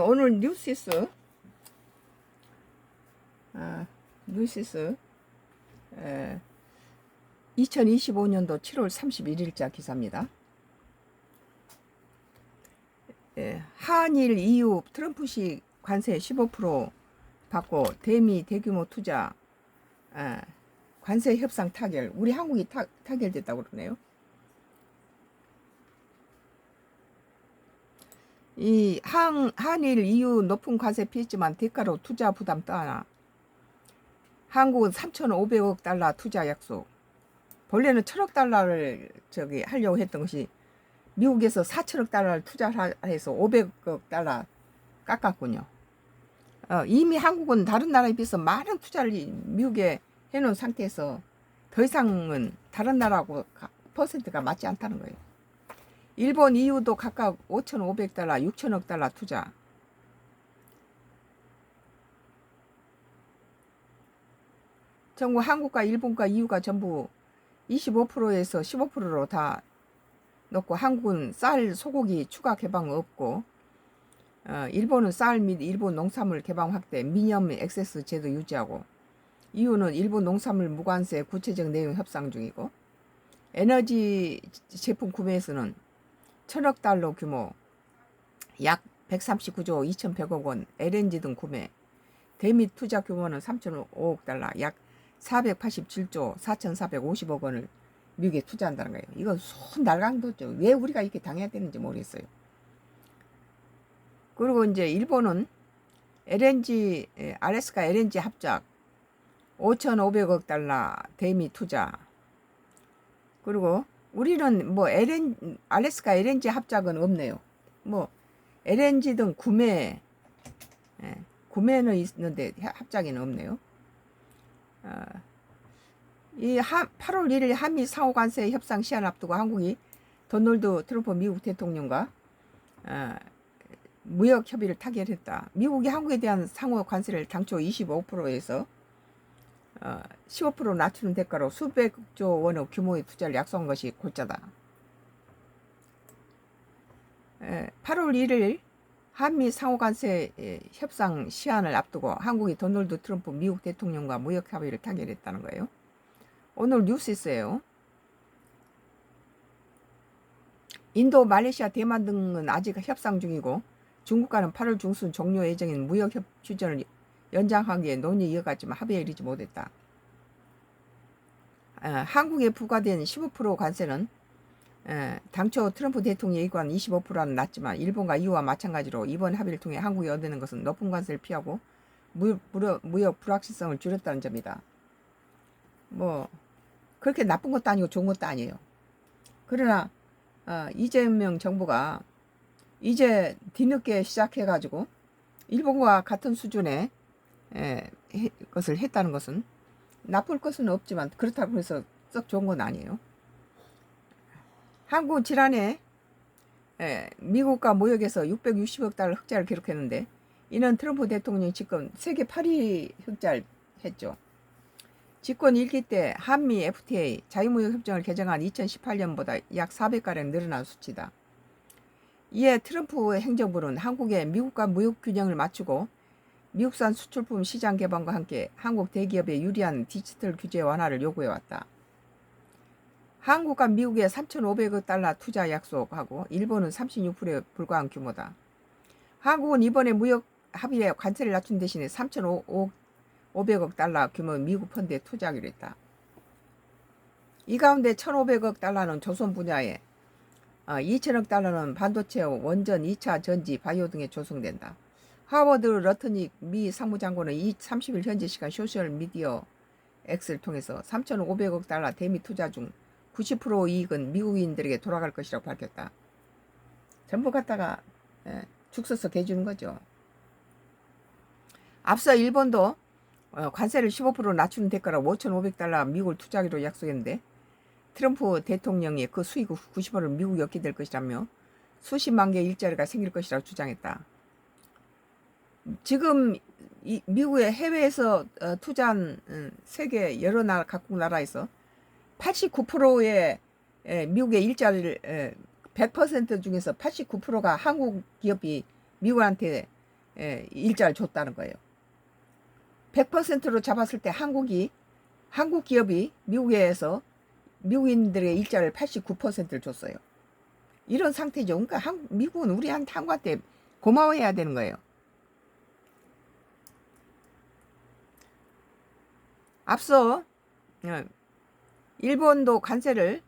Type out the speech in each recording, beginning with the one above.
오늘 뉴시스, 뉴시스 2025년도 7월 31일자 기사입니다. 한일 EU 트럼프식 관세 15% 받고 대미 대규모 투자 관세 협상 타결. 우리 한국이 타결됐다고 그러네요. 이 한일 EU 높은 관세 피했지만 대가로 투자 부담 떠나 한국은 3,500억 달러 투자 약속. 본래는 1,000억 달러를 하려고 했던 것이 미국에서 4,000억 달러를 투자해서 500억 달러 깎았군요. 이미 한국은 다른 나라에 비해서 많은 투자를 미국에 해놓은 상태에서 더 이상은 다른 나라하고 퍼센트가 맞지 않다는 거예요. 일본, EU도 각각 5,500달러, 6,000억 달러 투자. 전부 한국과 일본과 EU가 전부 25%에서 15%로 다 넣고, 한국은 쌀, 소고기 추가 개방 없고, 일본은 쌀 및 일본 농산물 개방 확대, 미니멈 액세스 제도 유지하고, EU는 일본 농산물 무관세 구체적 내용 협상 중이고, 에너지 제품 구매에서는 1,000억 달러 규모, 약 139조 2,100억 원 LNG 등 구매, 대미 투자 규모는 3,500억 달러, 약 487조 4,450억 원을 미국에 투자한다는 거예요. 이건 손 날강도죠. 왜 우리가 이렇게 당해야 되는지 모르겠어요. 그리고 이제 일본은 LNG, 알래스카 LNG 합작 5,500억 달러 대미 투자. 그리고 우리는 뭐 알래스카 LNG 합작은 없네요. 뭐 LNG 등 구매는 있는데 합작에는 없네요. 이 8월 1일 한미 상호 관세 협상 시한 앞두고 한국이 도널드 트럼프 미국 대통령과 무역 협의를 타결했다. 미국이 한국에 대한 상호 관세를 당초 25%에서 15% 낮추는 대가로 수백조 원의 규모의 투자를 약속한 것이 골자다. 8월 1일 한미 상호관세 협상 시한을 앞두고 한국이 도널드 트럼프 미국 대통령과 무역 협의를 타결했다는 거예요. 오늘 뉴스에요. 인도, 말레이시아, 대만 등은 아직 협상 중이고, 중국과는 8월 중순 종료 예정인 무역 휴전을 연장하기에 논의 이어갔지만 합의에 이르지 못했다. 한국에 부과된 15% 관세는 당초 트럼프 대통령이 예고한 25%는 낮지만 일본과 EU와 마찬가지로 이번 합의를 통해 한국이 얻는 것은 높은 관세를 피하고 무역 불확실성을 줄였다는 점이다. 뭐 그렇게 나쁜 것도 아니고 좋은 것도 아니에요. 그러나 이재명 정부가 이제 뒤늦게 시작해가지고 일본과 같은 수준의 것을 했다는 것은 나쁠 것은 없지만 그렇다고 해서 썩 좋은 건 아니에요. 한국은 지난해 미국과 무역에서 660억 달러 흑자를 기록했는데, 이는 트럼프 대통령이 집권 세계 8위 흑자를 했죠. 집권 1기 때 한미 FTA 자유무역 협정을 개정한 2018년보다 약 400가량 늘어난 수치다. 이에 트럼프 행정부는 한국의 미국과 무역 균형을 맞추고 미국산 수출품 시장 개방과 함께 한국 대기업에 유리한 디지털 규제 완화를 요구해왔다. 한국과 미국에 3,500억 달러 투자 약속하고 일본은 36%에 불과한 규모다. 한국은 이번에 무역 합의에 관세를 낮춘 대신에 3,500억 달러 규모 미국 펀드에 투자하기로 했다. 이 가운데 1,500억 달러는 조선 분야에, 2,000억 달러는 반도체, 원전, 2차 전지, 바이오 등에 조성된다. 하워드 러트닉 미 상무장관은 30일 현지 시간 소셜미디어 X를 통해서 3,500억 달러 대미 투자 중 90% 이익은 미국인들에게 돌아갈 것이라고 밝혔다. 전부 갖다가 죽 서서 개주는 거죠. 앞서 일본도 관세를 15% 낮추는 대가로 5,500달러 미국을 투자하기로 약속했는데, 트럼프 대통령이 그 수익 90%를 미국이 얻게 될 것이라며 수십만 개의 일자리가 생길 것이라고 주장했다. 지금 미국의 해외에서 투자한 세계 여러 나라, 각국 나라에서 89%의 미국의 일자리를 100% 중에서 89%가 한국 기업이 미국한테 일자를 줬다는 거예요. 100%로 잡았을 때 한국 기업이 미국에서 미국인들의 일자를 89%를 줬어요. 이런 상태죠. 그러니까 미국은 한국한테 고마워해야 되는 거예요. 앞서 일본도 관세를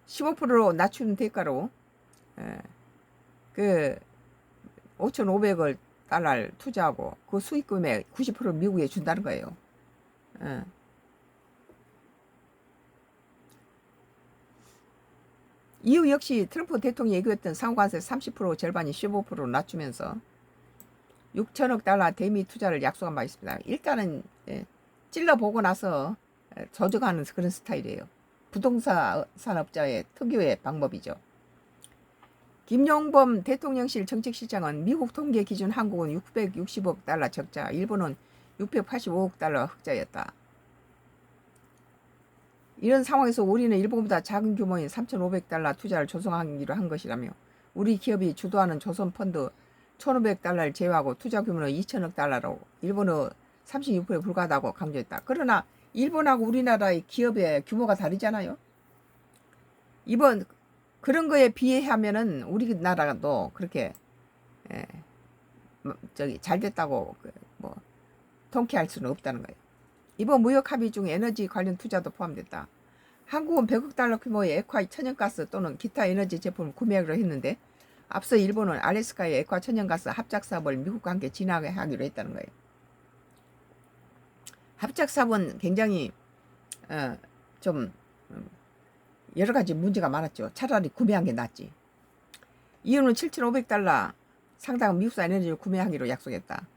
15%로 낮춘 대가로 그 5,500억 달러를 투자하고 그 수익금의 90%를 미국에 준다는 거예요. 이후 역시 트럼프 대통령이 얘기했던 상호관세 30% 절반이 15%로 낮추면서 6천억 달러 대미 투자를 약속한 바 있습니다. 일단은 찔러보고 나서 조정하는 그런 스타일이에요. 부동산 산업자의 특유의 방법이죠. 김용범 대통령실 정책실장은 미국 통계 기준 한국은 660억 달러 적자, 일본은 685억 달러 흑자였다. 이런 상황에서 우리는 일본보다 작은 규모인 3,500달러 투자를 조성하기로 한 것이라며 우리 기업이 주도하는 조선펀드 1,500달러를 제외하고 투자 규모는 2천억 달러로 일본의 36%에 불과하다고 강조했다. 그러나 일본하고 우리나라의 기업의 규모가 다르잖아요. 이번 그런 거에 비하면은 우리나라도 그렇게 잘 됐다고 통쾌할 수는 없다는 거예요. 이번 무역 합의 중 에너지 관련 투자도 포함됐다. 한국은 100억 달러 규모의 액화 천연가스 또는 기타 에너지 제품을 구매하기로 했는데 앞서 일본은 알래스카의 액화 천연가스 합작 사업을 미국과 함께 진행하기로 했다는 거예요. 합작 사업은 굉장히 좀 여러 가지 문제가 많았죠. 차라리 구매한 게 낫지. 이유는 7,500달러 상당한 미국산 에너지를 구매하기로 약속했다.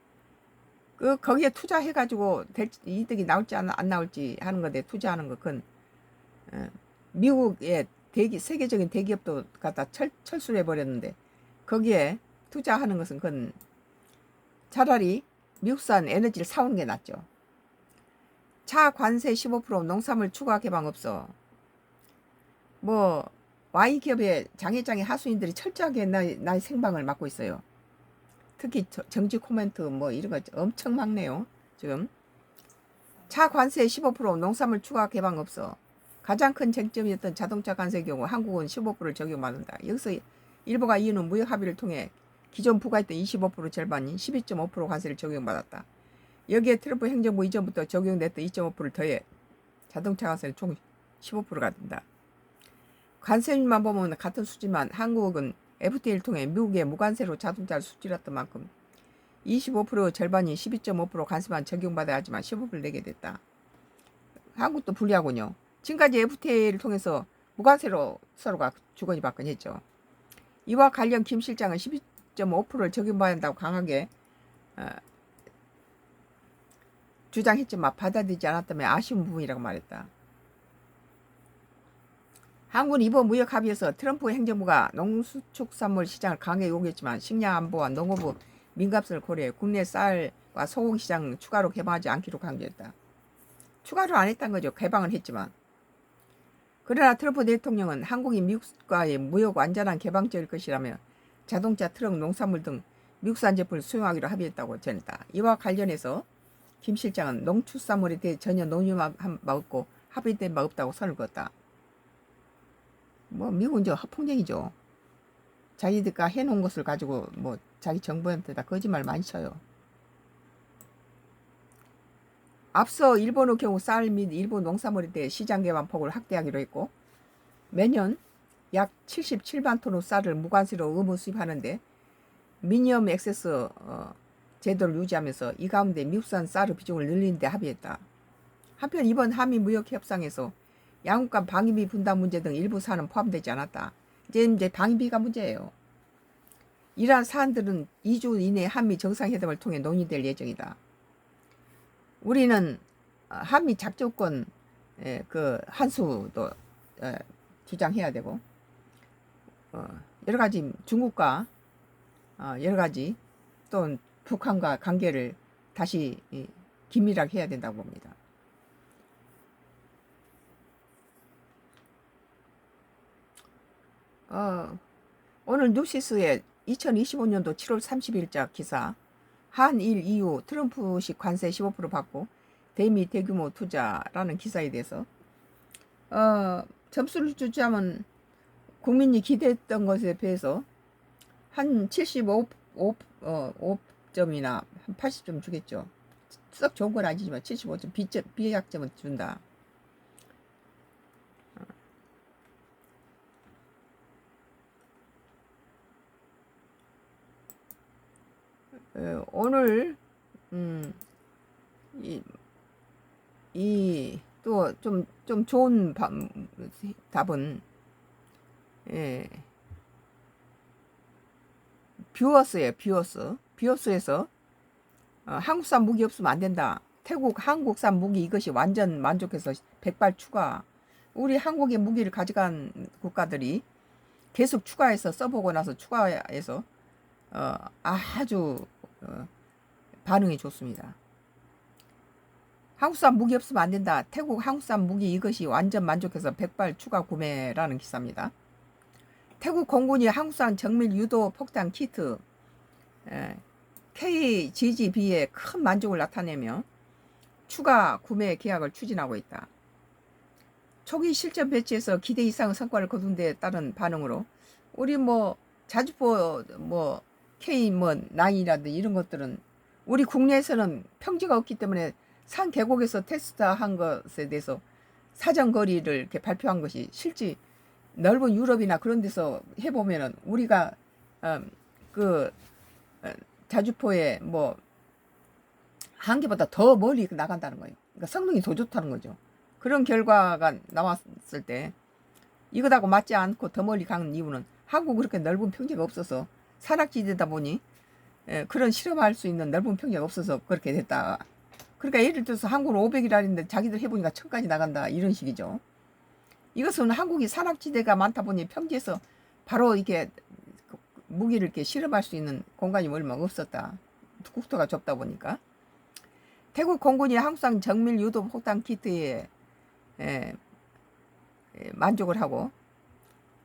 거기에 투자해가지고 이득이 나올지 안 나올지 하는 건데 투자하는 건 그건 미국의 세계적인 대기업도 갖다 철수를 해버렸는데 거기에 투자하는 것은 그건 차라리 미국산 에너지를 사오는 게 낫죠. 차 관세 15%, 농산물 추가 개방 없어. Y 기업의 장애장애 하수인들이 철저하게 나의 생방을 맡고 있어요. 특히 정치 코멘트 이런 거 엄청 많네요. 지금 차 관세 15%, 농산물 추가 개방 없어. 가장 큰 쟁점이었던 자동차 관세의 경우 한국은 15%를 적용받는다. 여기서 일본과 EU는 무역 합의를 통해 기존 부과했던 25% 절반인 12.5% 관세를 적용받았다. 여기에 트럼프 행정부 이전부터 적용됐던 2.5%를 더해 자동차 관세는 총 15%가 된다. 관세율만 보면 같은 수지만 한국은 FTA를 통해 미국에 무관세로 자동차를 수출했던 만큼 25% 절반인 12.5% 관세만 적용받아야 하지만 15%를 내게 됐다. 한국도 불리하군요. 지금까지 FTA를 통해서 무관세로 서로가 주거니 받거니 했죠. 이와 관련 김 실장은 12.5%를 적용받아야 한다고 강하게 주장했지만 받아들이지 않았다며 아쉬운 부분이라고 말했다. 한국은 이번 무역 합의에서 트럼프 행정부가 농수축산물 시장을 강하게 요구했지만 식량 안보와 농업부 민감성을 고려해 국내 쌀과 소고기 시장 추가로 개방하지 않기로 강조했다. 추가로 안 했다는 거죠. 개방은 했지만. 그러나 트럼프 대통령은 한국이 미국과의 무역 완전한 개방적일 것이라며 자동차, 트럭, 농산물 등 미국산 제품을 수용하기로 합의했다고 전했다. 이와 관련해서 김 실장은 농축산물에 대해 전혀 논의한 바 없고 합의된 바 없다고 선을 그었다. 미국은 저 허풍쟁이죠. 자기들가 해놓은 것을 가지고 자기 정부한테다 거짓말 많이 쳐요. 앞서 일본의 경우 쌀 및 일본 농산물에 대해 시장 개방 폭을 확대하기로 했고 매년 약 77만 톤의 쌀을 무관세로 의무 수입하는데 미니멈 액세스 제도를 유지하면서 이 가운데 미국산 쌀의 비중을 늘리는 데 합의했다. 한편 이번 한미 무역 협상에서 양국 간 방위비 분담 문제 등 일부 사안은 포함되지 않았다. 이제 방위비가 문제예요. 이러한 사안들은 2주 이내 한미 정상회담을 통해 논의될 예정이다. 우리는 한미 작전권 그 한수도 주장해야 되고 여러 가지 중국과 여러 가지 또 북한과 관계를 다시 긴밀하게 해야 된다고 봅니다. 오늘 뉴시스에 2025년도 7월 30일자 기사. 한일 이후 트럼프식 관세 15% 받고 대미 대규모 투자라는 기사에 대해서 점수를 주자면 국민이 기대했던 것에 비해서 한 75점이나 한 80점 주겠죠. 썩 좋은 건 아니지만 75점 비약점은 준다. 오늘 또 좀 좋은 답은 뷰어스예요. 뷰어스에서 한국산 무기 없으면 안 된다. 태국 한국산 무기 이것이 완전 만족해서 100발 추가. 우리 한국의 무기를 가져간 국가들이 계속 추가해서 써보고 나서 추가해서 아주 반응이 좋습니다. 한국산 무기 없으면 안 된다. 태국 한국산 무기 이것이 완전 만족해서 100발 추가 구매라는 기사입니다. 태국 공군이 한국산 정밀 유도 폭탄 키트 KGB에 큰 만족을 나타내며 추가 구매 계약을 추진하고 있다. 초기 실전 배치에서 기대 이상 성과를 거둔 데 따른 반응으로 우리 자주포 K9이라든지 이런 것들은 우리 국내에서는 평지가 없기 때문에 산 계곡에서 테스트한 것에 대해서 사정거리를 이렇게 발표한 것이 실제 넓은 유럽이나 그런 데서 해보면은 우리가 자주포에 한계보다 더 멀리 나간다는 거예요. 그러니까 성능이 더 좋다는 거죠. 그런 결과가 나왔을 때 이것하고 맞지 않고 더 멀리 가는 이유는 한국 그렇게 넓은 평지가 없어서 산악지대다 보니 그런 실험할 수 있는 넓은 평지가 없어서 그렇게 됐다. 그러니까 예를 들어서 한국은 500이라는데 자기들 해보니까 1000까지 나간다 이런 식이죠. 이것은 한국이 산악지대가 많다 보니 평지에서 바로 이렇게 무기를 이렇게 실험할 수 있는 공간이 얼마 없었다. 국토가 좁다 보니까. 태국 공군이 한국산 정밀 유도 폭탄 키트에 만족을 하고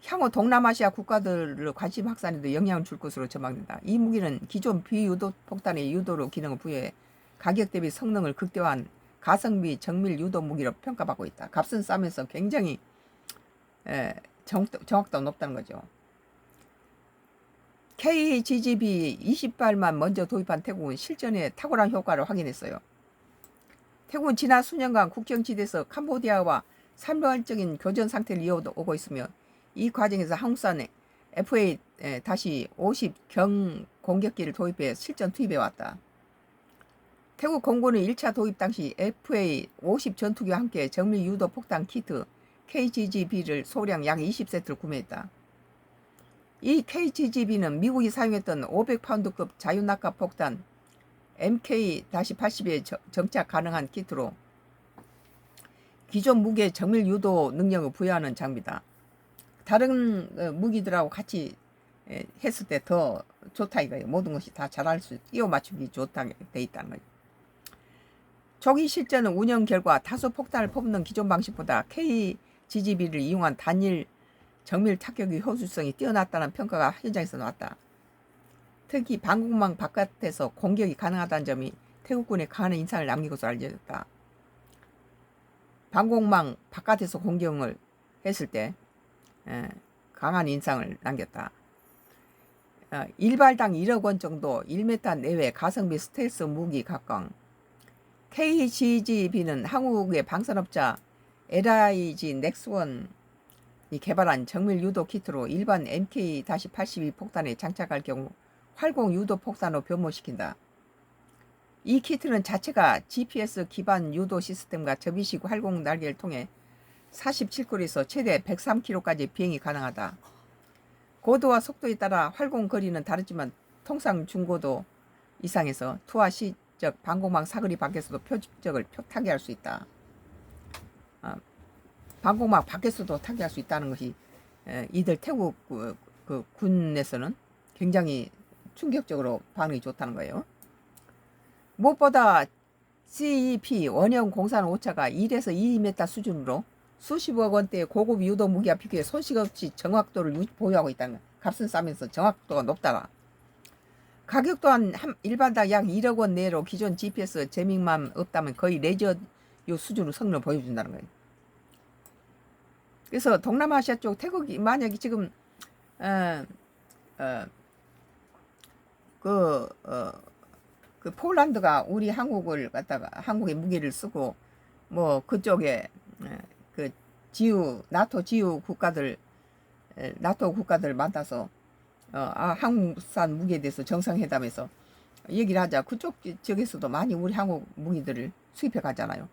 향후 동남아시아 국가들의 관심 확산에도 영향을 줄 것으로 전망된다. 이 무기는 기존 비유도 폭탄의 유도로 기능을 부여해 가격 대비 성능을 극대화한 가성비 정밀 유도 무기로 평가받고 있다. 값은 싸면서 굉장히 정확도가 높다는 거죠. KGB 20발만 먼저 도입한 태국은 실전에 탁월한 효과를 확인했어요. 태국은 지난 수년간 국경지대에서 캄보디아와 산발적인 교전 상태를 이어오고 있으며 이 과정에서 한국산 FA-50 경 공격기를 도입해 실전 투입해왔다. 태국 공군은 1차 도입 당시 FA-50 전투기와 함께 정밀 유도 폭탄 키트 KGB를 소량 약 20세트를 구매했다. 이 KGB는 미국이 사용했던 500파운드급 자유낙하 폭탄 MK-80에 정착 가능한 키트로 기존 무기의 정밀 유도 능력을 부여하는 장비다. 다른 무기들하고 같이 했을 때 더 좋다 이거예요. 모든 것이 다 잘할 수 끼워 맞추기 좋다 돼 있다는 거예요. 초기 실전은 운영 결과 다수 폭탄을 뽑는 기존 방식보다 KGB를 이용한 단일 정밀 타격의 효율성이 뛰어났다는 평가가 현장에서 나왔다. 특히 방공망 바깥에서 공격이 가능하다는 점이 태국군에 강한 인상을 남긴 것으로 알려졌다. 방공망 바깥에서 공격을 했을 때 강한 인상을 남겼다. 1발당 1억 원 정도 1m 내외 가성비 스텔스 무기 각광. KGB는 한국의 방산업자 LIG 넥스원이 개발한 정밀 유도 키트로 일반 MK-82 폭탄에 장착할 경우 활공 유도 폭탄으로 변모시킨다. 이 키트는 자체가 GPS 기반 유도 시스템과 접이식 활공 날개를 통해 47거리에서 최대 103km까지 비행이 가능하다. 고도와 속도에 따라 활공 거리는 다르지만 통상 중고도 이상에서 투하 시적 방공망 사거리 밖에서도 표적을 타개할 수 있다. 방공망 밖에서도 타개할 수 있다는 것이 이들 태국 그 군에서는 굉장히 충격적으로 반응이 좋다는 거예요. 무엇보다 CEP 원형 공산 오차가 1에서 2m 수준으로 수십억 원대의 고급 유도 무기와 비교해 손실 없이 정확도를 보유하고 있다는 거예요. 값은 싸면서 정확도가 높다라. 가격 또한 일반당 약 1억 원 내로 기존 GPS 재밍만 없다면 거의 레저 요 수준으로 성능을 보여준다는 거예요. 그래서 동남아시아 쪽 태국이 만약에 지금 그 폴란드가 우리 한국을 갖다가 한국의 무기를 쓰고 뭐 그쪽에 그 나토 지유 국가들 만나서 한국산 무기에 대해서 정상회담에서 얘기를 하자. 그쪽 지역에서도 많이 우리 한국 무기들을 수입해 가잖아요.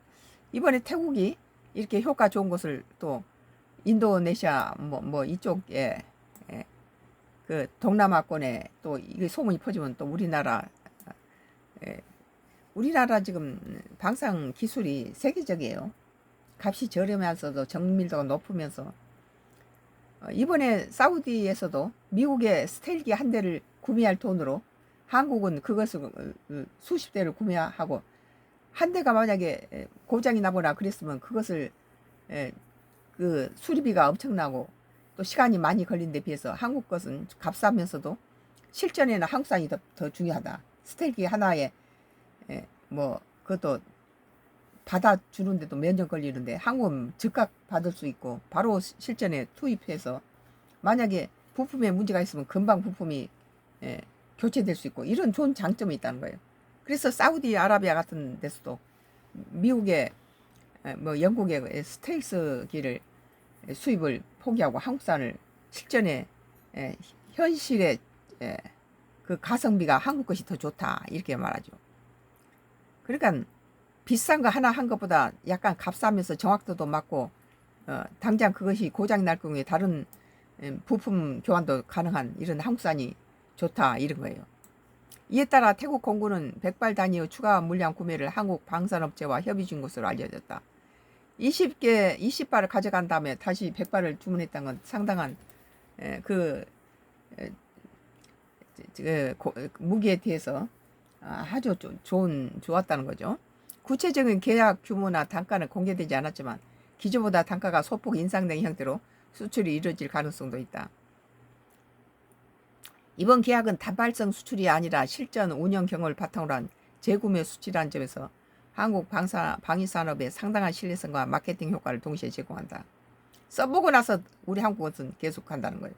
이번에 태국이 이렇게 효과 좋은 것을 또 인도네시아 뭐 이쪽에 그 동남아권에 또 이게 소문이 퍼지면 또 우리나라 지금 방산 기술이 세계적이에요. 값이 저렴하면서도 정밀도가 높으면서 이번에 사우디에서도 미국의 스텔기 한 대를 구매할 돈으로 한국은 그것을 수십 대를 구매하고 한 대가 만약에 고장이 나거나 그랬으면 그것을 그 수리비가 엄청나고 또 시간이 많이 걸린 데 비해서 한국 것은 값싸면서도 실전에는 한국산이 더 중요하다. 스텔기 하나에 뭐 그것도 받아주는데도 몇 년 걸리는데 한국은 즉각 받을 수 있고 바로 실전에 투입해서 만약에 부품에 문제가 있으면 금방 부품이 교체될 수 있고 이런 좋은 장점이 있다는 거예요. 그래서 사우디아라비아 같은 데서도 미국의 뭐 영국의 스텔스기를 수입을 포기하고 한국산을 실전에 현실의 그 가성비가 한국 것이 더 좋다 이렇게 말하죠. 그러니까 비싼 거 하나 한 것보다 약간 값싸면서 정확도도 맞고 당장 그것이 고장이 날 경우에 다른 부품 교환도 가능한 이런 한국산이 좋다 이런 거예요. 이에 따라 태국 공군은 100발 단위의 추가 물량 구매를 한국 방산업체와 협의 중 것으로 알려졌다. 20발을 가져간 다음에 다시 100발을 주문했다는 건 상당한 무기에 대해서 아주 좋았다는 거죠. 구체적인 계약 규모나 단가는 공개되지 않았지만 기존보다 단가가 소폭 인상된 형태로 수출이 이루어질 가능성도 있다. 이번 계약은 단발성 수출이 아니라 실전 운영 경험을 바탕으로 한 재구매 수출이라는 점에서 한국 방위산업의 상당한 신뢰성과 마케팅 효과를 동시에 제공한다. 써보고 나서 우리 한국은 계속한다는 거예요.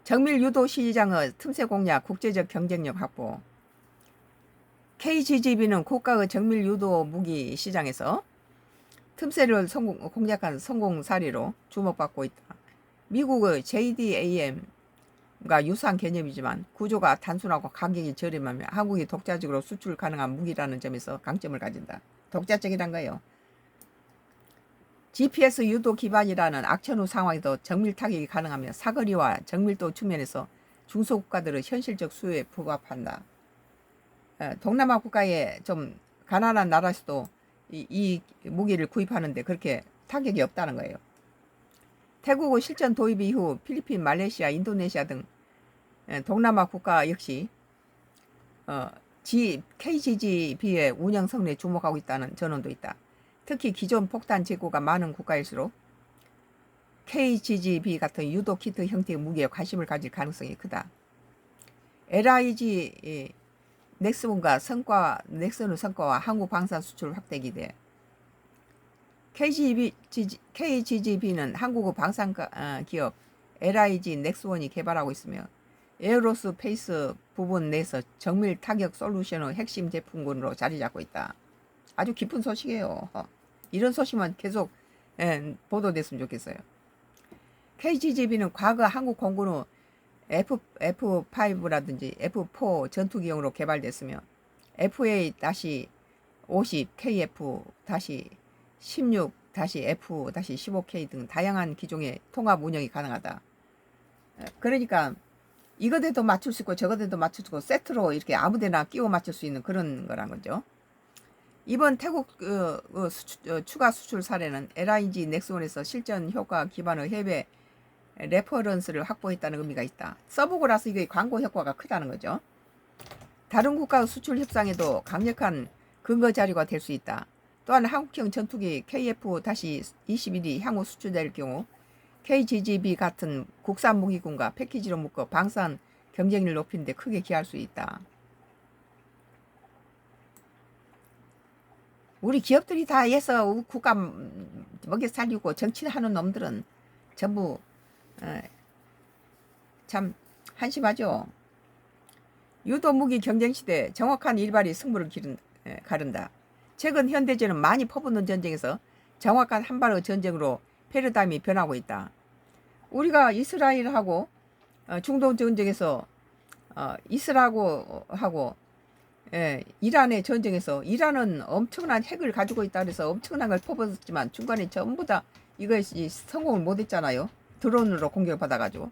정밀 유도 시장의 틈새 공략, 국제적 경쟁력 확보. KGGB는 고가의 정밀 유도 무기 시장에서 틈새를 공략한 성공 사례로 주목받고 있다. 미국의 JDAM과 유사한 개념이지만 구조가 단순하고 가격이 저렴하며 한국이 독자적으로 수출 가능한 무기라는 점에서 강점을 가진다. 독자적이란 거예요. GPS 유도 기반이라는 악천후 상황에도 정밀 타격이 가능하며 사거리와 정밀도 측면에서 중소국가들의 현실적 수요에 부합한다. 동남아 국가에 좀 가난한 나라에서도 이 무기를 구입하는데 그렇게 타격이 없다는 거예요. 태국의 실전 도입 이후 필리핀, 말레이시아, 인도네시아 등 동남아 국가 역시 KGGB의 운영 성능에 주목하고 있다는 전언도 있다. 특히 기존 폭탄 재고가 많은 국가일수록 KGGB 같은 유도 키트 형태의 무기에 관심을 가질 가능성이 크다. LIG 넥슨의 성과와 한국 방산 수출 확대 기대. KGGB는 한국의 방산 기업 LIG 넥슨이 개발하고 있으며 에어로스페이스 부분 내에서 정밀 타격 솔루션의 핵심 제품군으로 자리 잡고 있다. 아주 기쁜 소식이에요. 이런 소식만 계속 보도됐으면 좋겠어요. KGGB는 과거 한국 공군의 F5라든지 F4 전투기용으로 개발됐으며 FA-50, KF-16-F-15K 등 다양한 기종의 통합 운영이 가능하다. 그러니까 이것에도 맞출 수 있고 저것에도 맞출 수 있고 세트로 이렇게 아무데나 끼워 맞출 수 있는 그런 거란 거죠. 이번 태국 추가 수출 사례는 LIG 넥슨에서 실전 효과 기반의 해외 레퍼런스를 확보했다는 의미가 있다. 써보고 나서 이게 광고 효과가 크다는 거죠. 다른 국가의 수출 협상에도 강력한 근거 자료가 될 수 있다. 또한 한국형 전투기 KF-21이 향후 수출될 경우 KGGB 같은 국산 무기군과 패키지로 묶어 방산 경쟁력을 높이는 데 크게 기여할 수 있다. 우리 기업들이 다 해서 국가 먹여 살리고 정치하는 놈들은 전부 참 한심하죠. 유도무기 경쟁시대 정확한 일발이 승부를 가른다. 최근 현대전은 많이 퍼붓는 전쟁에서 정확한 한 발의 전쟁으로 패러다임이 변하고 있다. 우리가 이스라엘하고 중동 전쟁에서 이스라엘하고 이란의 전쟁에서 이란은 엄청난 핵을 가지고 있다 그래서 엄청난 걸 퍼붓었지만 중간에 전부 다 이것이 성공을 못했잖아요. 드론으로 공격받아가지고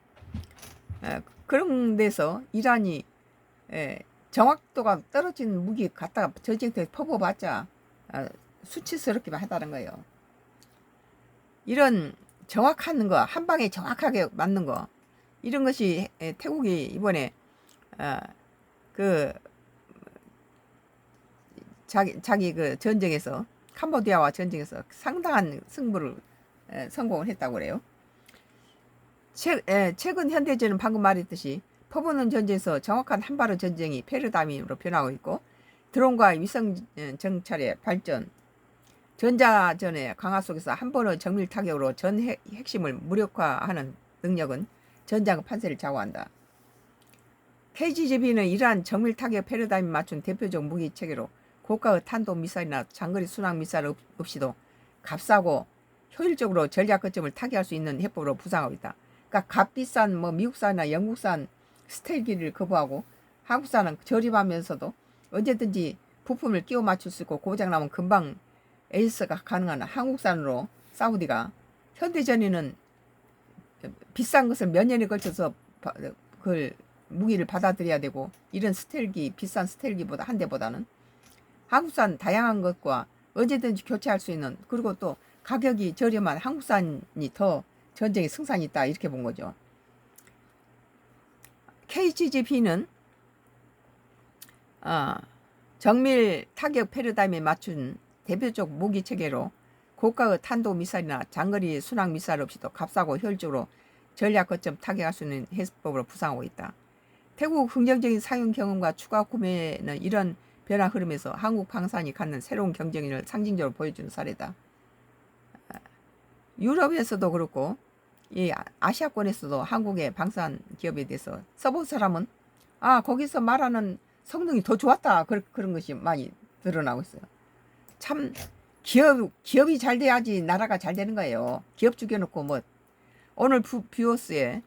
그런 데서 이란이 정확도가 떨어진 무기 갖다가 전쟁터에 퍼부어봤자 수치스럽기만 하다는 거예요. 이런 정확한 거, 한 방에 정확하게 맞는 거, 이런 것이 태국이 이번에 그 자기 그 전쟁에서 캄보디아와 전쟁에서 상당한 승부를 성공을 했다고 그래요. 최근 현대전은 방금 말했듯이 퍼붓는 전쟁에서 정확한 한 발의 전쟁이 패러다임으로 변하고 있고 드론과 위성 정찰의 발전, 전자전의 강화 속에서 한 번의 정밀 타격으로 전 핵심을 무력화하는 능력은 전장의 판세를 좌우한다. KGB는 이러한 정밀 타격 패러다임에 맞춘 대표적 무기 체계로 고가의 탄도 미사일이나 장거리 순항 미사일 없이도 값싸고 효율적으로 전략 거점을 타격할 수 있는 해법으로 부상하고 있다. 그러니까 값비싼 뭐 미국산이나 영국산 스텔기를 거부하고 한국산은 저렴하면서도 언제든지 부품을 끼워 맞출 수 있고 고장나면 금방 에이스가 가능한 한국산으로 사우디가 현대전에는 비싼 것을 몇 년에 걸쳐서 그 무기를 받아들여야 되고 이런 스텔기 비싼 스텔기보다 한 대보다는 한국산 다양한 것과 언제든지 교체할 수 있는 그리고 또 가격이 저렴한 한국산이 더 전쟁에 승산이 있다 이렇게 본 거죠. KGB는 정밀 타격 패러다임에 맞춘 대표적 무기 체계로 고가의 탄도 미사일이나 장거리 순항 미사일 없이도 값싸고 효율적으로 전략 거점 타격할 수 있는 해법으로 부상하고 있다. 태국 긍정적인 사용 경험과 추가 구매는 이런 변화 흐름에서 한국 방산이 갖는 새로운 경쟁력을 상징적으로 보여주는 사례다. 유럽에서도 그렇고 이 아시아권에서도 한국의 방산 기업에 대해서 써본 사람은 거기서 말하는 성능이 더 좋았다 그런 것이 많이 드러나고 있어요. 참 기업이 잘 돼야지 나라가 잘 되는 거예요. 기업 죽여놓고 뭐 오늘 뷰어스에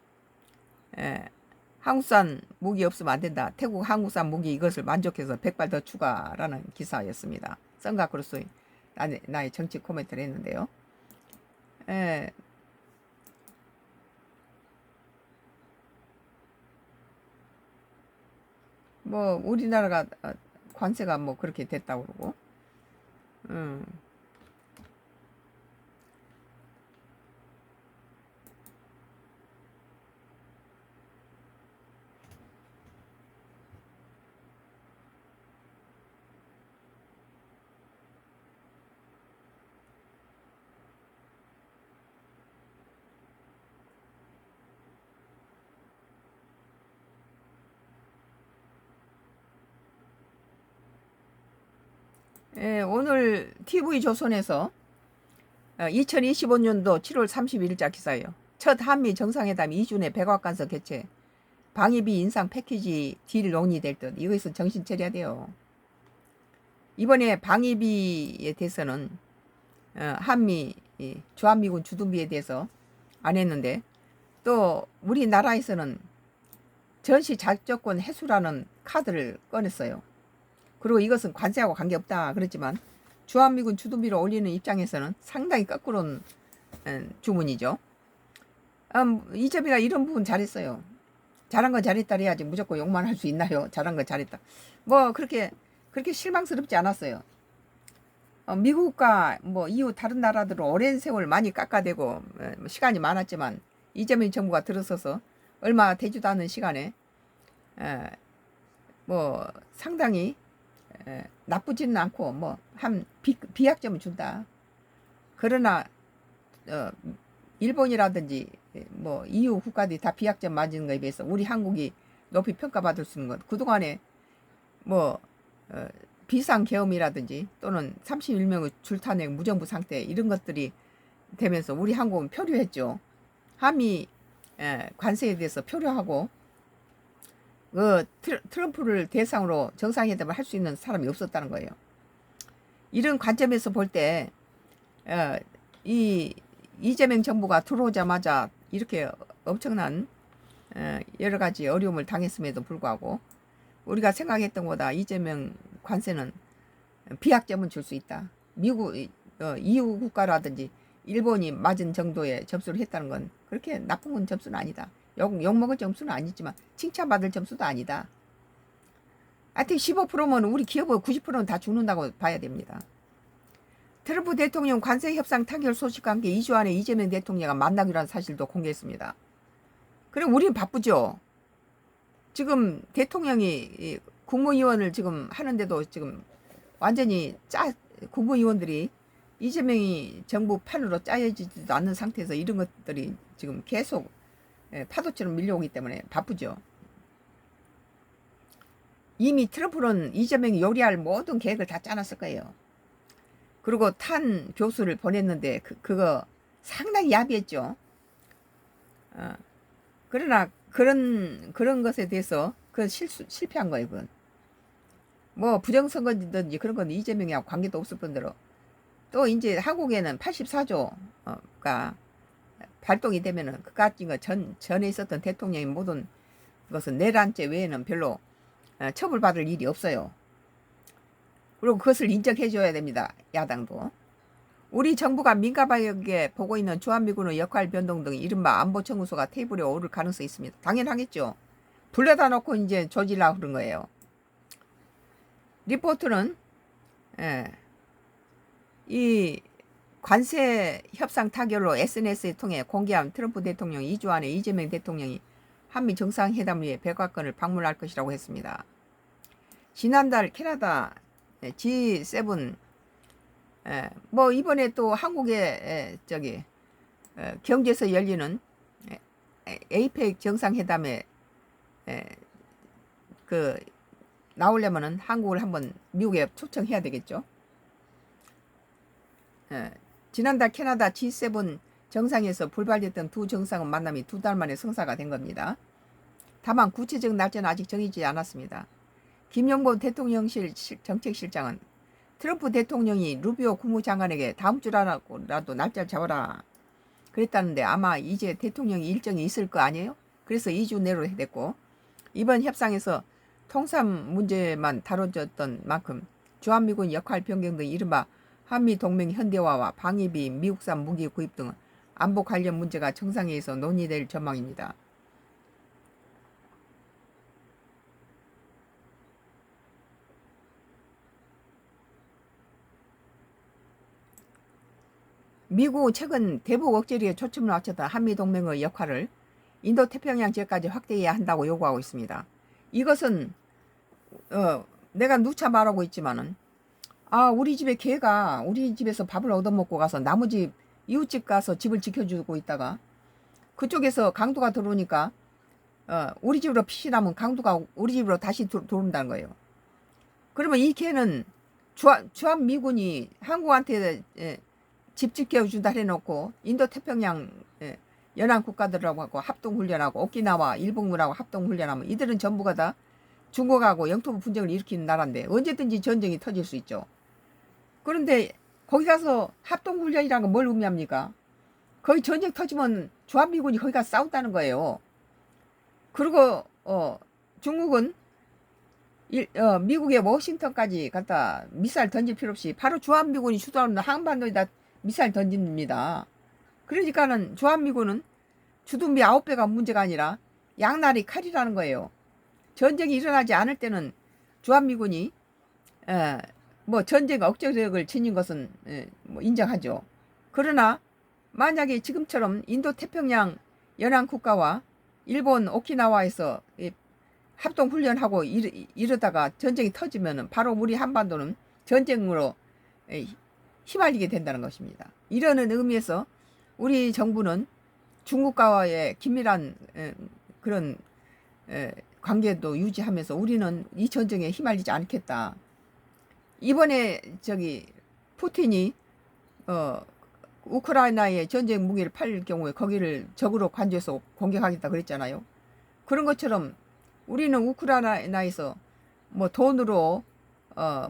한국산 무기 없으면 안 된다. 태국 한국산 무기 이것을 만족해서 100발 더 추가라는 기사였습니다. 썬가크로스 나의 정치 코멘트를 했는데요. 뭐 우리나라가 관세가 뭐 그렇게 됐다고 그러고 오늘 TV조선에서 2025년도 7월 31일자 기사예요. 첫 한미 정상회담 이준의 백악관서 개최 방위비 인상 패키지 딜 논의될 듯. 이것은 정신 차려야 돼요. 이번에 방위비에 대해서는 한미 주한미군 주둔비에 대해서 안 했는데 또 우리나라에서는 전시 작전권 해수라는 카드를 꺼냈어요. 그리고 이것은 관세하고 관계없다 그랬지만 주한미군 주둔비를 올리는 입장에서는 상당히 거꾸로운 주문이죠. 이재명이가 이런 부분 잘했어요. 잘한 건 잘했다 해야지 무조건 욕만 할 수 있나요? 잘한 건 잘했다. 뭐 그렇게 실망스럽지 않았어요. 미국과 뭐 이후 다른 나라들은 오랜 세월 많이 깎아대고 시간이 많았지만 이재명 정부가 들어서서 얼마 되지도 않은 시간에 뭐 상당히 나쁘지는 않고 뭐 한 비약점을 준다. 그러나 일본이라든지 뭐 EU 국가들이 다 비약점 맞은 거에 비해서 우리 한국이 높이 평가받을 수 있는 것, 그동안에 뭐 비상계엄이라든지 또는 31명의 줄탄핵 무정부 상태 이런 것들이 되면서 우리 한국은 표류했죠. 한미 관세에 대해서 표류하고 트럼프를 대상으로 정상회담을 할 수 있는 사람이 없었다는 거예요. 이런 관점에서 볼 때 이 이재명 정부가 들어오자마자 이렇게 엄청난 여러 가지 어려움을 당했음에도 불구하고 우리가 생각했던 것보다 이재명 관세는 비약점은 줄 수 있다. 미국, EU 국가라든지 일본이 맞은 정도의 접수를 했다는 건 그렇게 나쁜 점수는 아니다. 욕먹을 점수는 아니지만 칭찬받을 점수도 아니다. 하여튼 15%면 우리 기업의 90%는 다 죽는다고 봐야 됩니다. 트럼프 대통령 관세 협상 타결 소식과 함께 2주 안에 이재명 대통령과 만나기로 한 사실도 공개했습니다. 그럼 우리는 바쁘죠. 지금 대통령이 국무위원을 지금 하는데도 지금 완전히 국무위원들이 이재명이 정부 편으로 짜여지지도 않는 상태에서 이런 것들이 지금 계속 파도처럼 밀려오기 때문에 바쁘죠. 이미 트럼프는 이재명이 요리할 모든 계획을 다 짜놨을 거예요. 그리고 탄 교수를 보냈는데 그거 상당히 야비했죠. 그러나 그런 것에 대해서 그건 실패한 거예요. 그건 뭐 부정선거든지 그런 건 이재명이하고 관계도 없을 뿐더러 또 이제 한국에는 84조가 발동이 되면은 그까진 거 전에 있었던 대통령의 모든 것은 내란죄 외에는 별로 처벌받을 일이 없어요. 그리고 그것을 인정해 줘야 됩니다. 야당도. 우리 정부가 민감하게 보고 있는 주한미군의 역할 변동 등 이른바 안보청구서가 테이블에 오를 가능성이 있습니다. 당연하겠죠. 불러다 놓고 이제 조지려고 그런 거예요. 리포트는 이 관세 협상 타결로 SNS에 통해 공개한 트럼프 대통령 2주 안에 이재명 대통령이 한미 정상회담을 위해 백악관을 방문할 것이라고 했습니다. 지난달 캐나다 G7 뭐 이번에 또 한국의 경주에서 열리는 에이펙 정상회담에 나오려면은 한국을 한번 미국에 초청해야 되겠죠. 지난달 캐나다 G7 정상에서 불발됐던 두 정상의 만남이 2달 만에 성사가 된 겁니다. 다만 구체적 날짜는 아직 정해지지 않았습니다. 김용건 대통령실 정책실장은 트럼프 대통령이 루비오 국무장관에게 다음 주라도 날짜를 잡아라 그랬다는데 아마 이제 대통령이 일정이 있을 거 아니에요? 그래서 2주 내로 됐고 이번 협상에서 통상 문제만 다뤄졌던 만큼 주한미군 역할 변경 등 이른바 한미동맹 현대화와 방위비, 미국산 무기 구입 등 안보 관련 문제가 정상회의에서 논의될 전망입니다. 미국은 최근 대북 억제리에 초점을 맞췄던 한미동맹의 역할을 인도태평양 지역까지 확대해야 한다고 요구하고 있습니다. 이것은 내가 누차 말하고 있지만은 우리 집에 개가 우리 집에서 밥을 얻어먹고 가서 나무 집 이웃집 가서 집을 지켜주고 있다가 그쪽에서 강도가 들어오니까 우리 집으로 피신하면 강도가 우리 집으로 다시 들어온다는 거예요. 그러면 이 개는 주한미군이 한국한테 집 지켜준다 해놓고 인도태평양 연안 국가들하고 합동훈련하고 오키나와 일본군하고 합동훈련하면 이들은 전부가 다 중국하고 영토부 분쟁을 일으키는 나라인데 언제든지 전쟁이 터질 수 있죠. 그런데 거기 가서 합동훈련이라는 건 뭘 의미합니까? 거기 전쟁 터지면 주한미군이 거기 가서 싸운다는 거예요. 그리고 중국은 미국의 워싱턴까지 갖다 미사일 던질 필요 없이 바로 주한미군이 주도하는 한반도에다 미사일 던집니다. 그러니까는 주한미군은 주둔비 9배가 문제가 아니라 양날이 칼이라는 거예요. 전쟁이 일어나지 않을 때는 주한미군이 뭐 전쟁 억제력을 지닌 것은 뭐 인정하죠. 그러나 만약에 지금처럼 인도태평양 연안 국가와 일본 오키나와에서 합동훈련하고 이러다가 전쟁이 터지면 바로 우리 한반도는 전쟁으로 휘말리게 된다는 것입니다. 이러는 의미에서 우리 정부는 중국과의 긴밀한 그런 관계도 유지하면서 우리는 이 전쟁에 휘말리지 않겠다. 이번에 저기 푸틴이 우크라이나에 전쟁 무기를 팔 경우에 거기를 적으로 간주해서 공격하겠다 그랬잖아요. 그런 것처럼 우리는 우크라이나에서 뭐 돈으로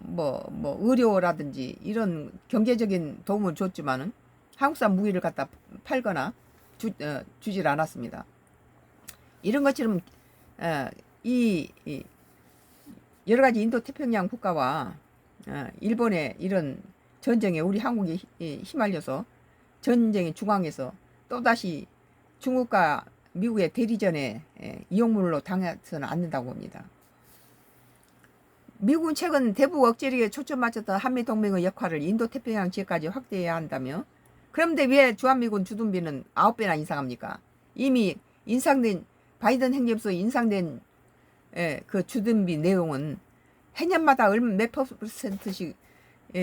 뭐 의료라든지 이런 경제적인 도움을 줬지만은 한국산 무기를 갖다 팔거나 주질 않았습니다. 이런 것처럼 이 여러 가지 인도 태평양 국가와 일본의 이런 전쟁에 우리 한국이 휘말려서 전쟁의 중앙에서 또다시 중국과 미국의 대리전에 이용물로 당해서는 안 된다고 봅니다. 미국은 최근 대북 억제력에 초점 맞췄던 한미동맹의 역할을 인도태평양 지역까지 확대해야 한다며, 그런데 왜 주한미군 주둔비는 9배나 인상합니까? 이미 인상된 바이든 행정부에서 인상된 그 주둔비 내용은 해년마다 몇 %씩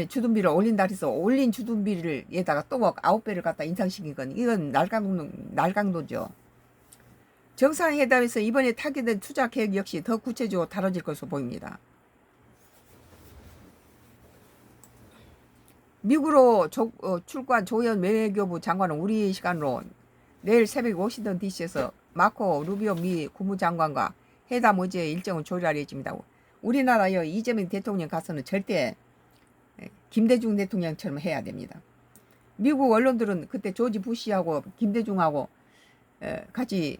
주둔비를 올린다 해서 올린 주둔비를 에다가 또 9배를 갖다 인상시킨 건 이건 날강도죠. 정상회담에서 이번에 타결된 투자 계획 역시 더 구체적으로 다뤄질 것으로 보입니다. 미국으로 출국한 조현 외교부 장관은 우리 시간으로 내일 새벽 워싱턴 DC에서 마코 루비오 미 국무장관과 회담 의제 일정을 조율할 예정입니다. 우리나라의 이재명 대통령 가서는 절대 김대중 대통령처럼 해야 됩니다. 미국 언론들은 그때 조지 부시하고 김대중하고 같이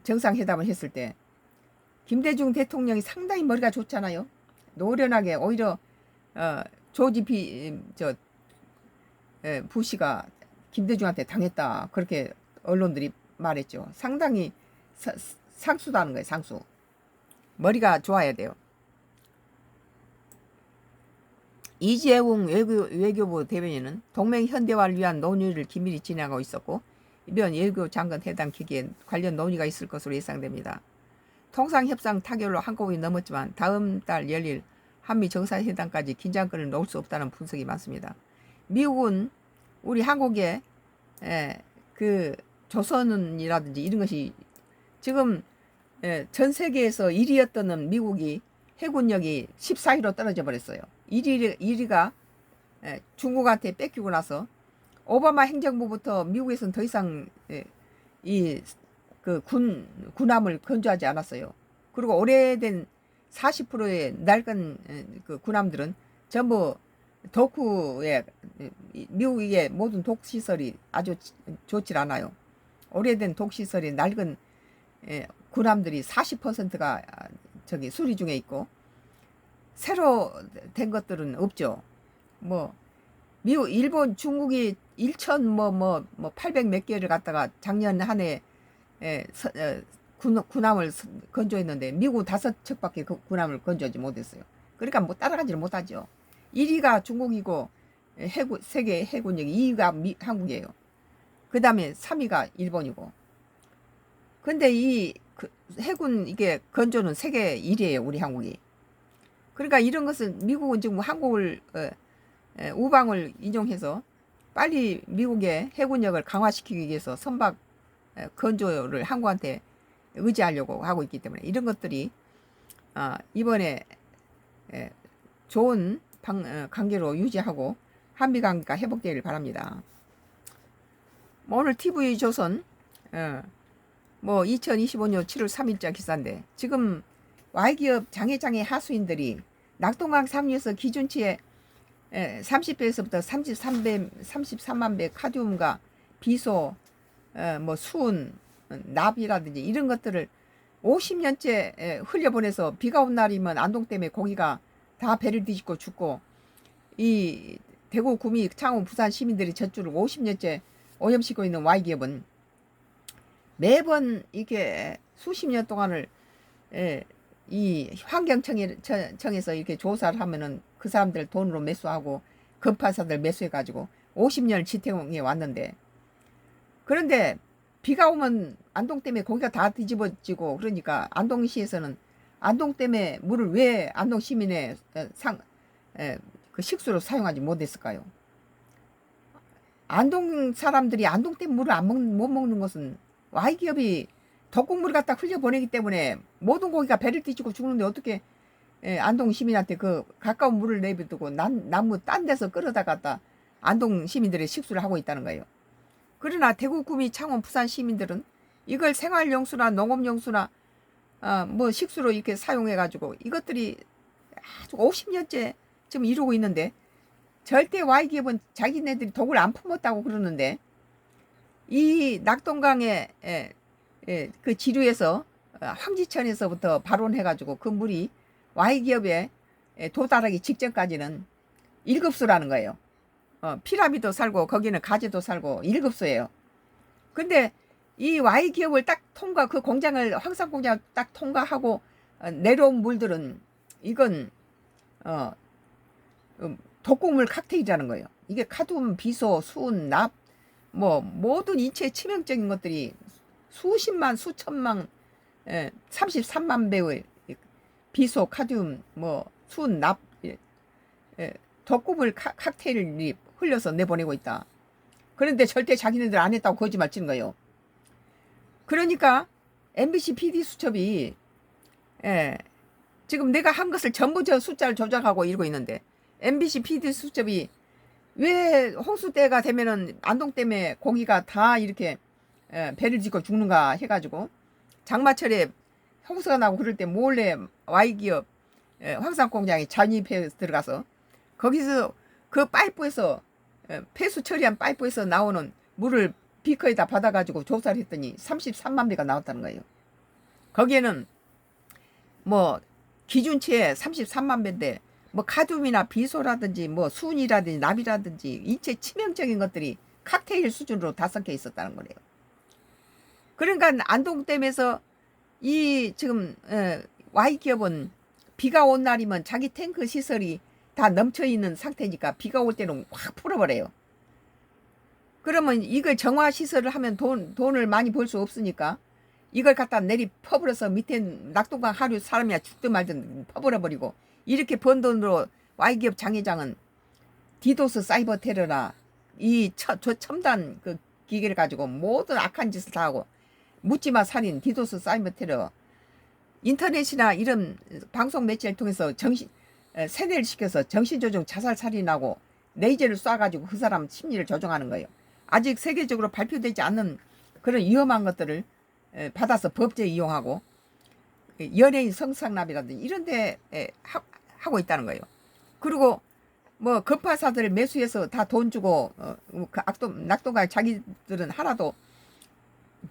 정상회담을 했을 때 김대중 대통령이 상당히 머리가 좋잖아요. 노련하게 오히려 조지 부시가 김대중한테 당했다 그렇게 언론들이 말했죠. 상당히 상수다는 거예요. 상수. 머리가 좋아야 돼요. 이재용 외교부 대변인은 동맹 현대화를 위한 논의를 긴밀히 진행하고 있었고 이번 외교장관 회담 기기에 관련 논의가 있을 것으로 예상됩니다. 통상협상 타결로 한꺼번에 넘었지만 다음 달 열릴 한미 정상회담까지 긴장끈을 놓을 수 없다는 분석이 많습니다. 미국은 우리 한국의 그 조선이라든지 이런 것이 지금 전 세계에서 1위였던 미국이 해군력이 14위로 떨어져 버렸어요. 1위가 중국한테 뺏기고 나서 오바마 행정부부터 미국에서는 더 이상 그 군함을 건조하지 않았어요. 그리고 오래된 40%의 낡은 그 군함들은 전부 도쿠에 미국의 모든 독시설이 아주 좋질 않아요. 오래된 독시설이 낡은 군함들이 40%가 저기 수리 중에 있고 새로 된 것들은 없죠. 뭐 미국, 일본, 중국이 800 몇 개를 갖다가 작년 한 해 군함을 건조했는데 미국은 5척밖에 그 군함을 건조하지 못했어요. 그러니까 뭐 따라가지를 못하죠. 1위가 중국이고 세계 해군력이 2위가 한국이에요. 그 다음에 3위가 일본이고. 근데 해군 이게 건조는 세계 1위예요. 우리 한국이. 그러니까 이런 것은 미국은 지금 한국을 우방을 인용해서 빨리 미국의 해군력을 강화시키기 위해서 선박 건조를 한국한테 의지하려고 하고 있기 때문에 이런 것들이 이번에 좋은 관계로 유지하고 한미 관계가 회복되기를 바랍니다. 오늘 TV조선 뭐 2025년 7월 3일자 기사인데 지금 Y기업 장애 하수인들이 낙동강 삼류에서 기준치의 30배에서부터 33만 배 카드뮴과 비소, 뭐 수은, 납이라든지 이런 것들을 50년째 흘려보내서 비가 온 날이면 안동 때문에 고기가 다 배를 뒤집고 죽고 이 대구, 구미, 창원, 부산 시민들이 젖줄을 50년째 오염시키고 있는 Y기업은 매번 이게 수십 년 동안을 이 환경청에서 이렇게 조사를 하면은 그 사람들 돈으로 매수하고 건판사들 매수해가지고 50년을 지탱해 왔는데 그런데 비가 오면 안동 때문에 고기가 다 뒤집어지고 그러니까 안동시에서는 안동 때문에 물을 왜 안동 시민의 그 식수로 사용하지 못했을까요? 안동 사람들이 안동댐 물을 못 먹는 것은 Y기업이 덕곡물을 갖다 흘려보내기 때문에 모든 고기가 배를 뒤집고 죽는데 어떻게 안동 시민한테 그 가까운 물을 내비두고 나무 딴 데서 끌어다 갖다 안동 시민들의 식수를 하고 있다는 거예요. 그러나 대구, 구미, 창원, 부산 시민들은 이걸 생활용수나 농업용수나 뭐 식수로 이렇게 사용해가지고 이것들이 아주 50년째 지금 이루고 있는데 절대 Y기업은 자기네들이 독을 안 품었다고 그러는데 이 낙동강의 그 지류에서 황지천에서부터 발원해가지고 그 물이 Y기업에 도달하기 직전까지는 1급수라는 거예요. 피라미도 살고 거기는 가재도 살고 1급수예요. 근데 이 Y기업을 딱 그 공장을 황산공장을 딱 통과하고 내려온 물들은 이건 독극물 칵테일이라는 거예요. 이게 카둠, 비소, 수은, 납, 뭐 모든 인체 치명적인 것들이 수십만, 수천만, 33만 배의 비소, 카듐, 뭐 수은, 납, 독극물 칵테일이 흘려서 내보내고 있다. 그런데 절대 자기네들 안 했다고 거짓말 치는 거예요. 그러니까 MBC PD 수첩이 지금 내가 한 것을 전부 저 숫자를 조작하고 이러고 있는데 MBC PD 수첩이 왜 홍수 때가 되면은 안동 때문에 고기가 다 이렇게 배를 짓고 죽는가 해가지고 장마철에 홍수가 나고 그럴 때 몰래 Y기업 황산공장에 잠입해 들어가서 거기서 그 파이프에서 폐수 처리한 파이프에서 나오는 물을 비커에다 받아가지고 조사를 했더니 33만 배가 나왔다는 거예요. 거기에는 뭐 기준치에 33만 배인데 뭐 카둠이나 비소라든지 뭐 수은이라든지 납이라든지 인체 치명적인 것들이 칵테일 수준으로 다 섞여 있었다는 거래요. 그러니까 안동댐에서 이 지금 Y기업은 비가 온 날이면 자기 탱크 시설이 다 넘쳐 있는 상태니까 비가 올 때는 확 풀어버려요. 그러면 이걸 정화 시설을 하면 돈을 많이 벌 수 없으니까 이걸 갖다 내리 퍼버려서 밑에 낙동강 하류 사람이야 죽든 말든 퍼버려 버리고 이렇게 번 돈으로 Y기업 장회장은 디도스 사이버 테러나 저 첨단 그 기계를 가지고 모든 악한 짓을 다 하고 묻지마 살인, 디도스 사이버 테러, 인터넷이나 이런 방송 매체를 통해서 세뇌를 시켜서 정신조종 자살 살인하고 레이저를 쏴가지고 그 사람 심리를 조종하는 거예요. 아직 세계적으로 발표되지 않는 그런 위험한 것들을 받아서 법제에 이용하고 연예인 성상납이라든지 이런 데 하고 있다는 거예요. 그리고 뭐 급파사들 매수해서 다 돈 주고 그 낙동강 자기들은 하나도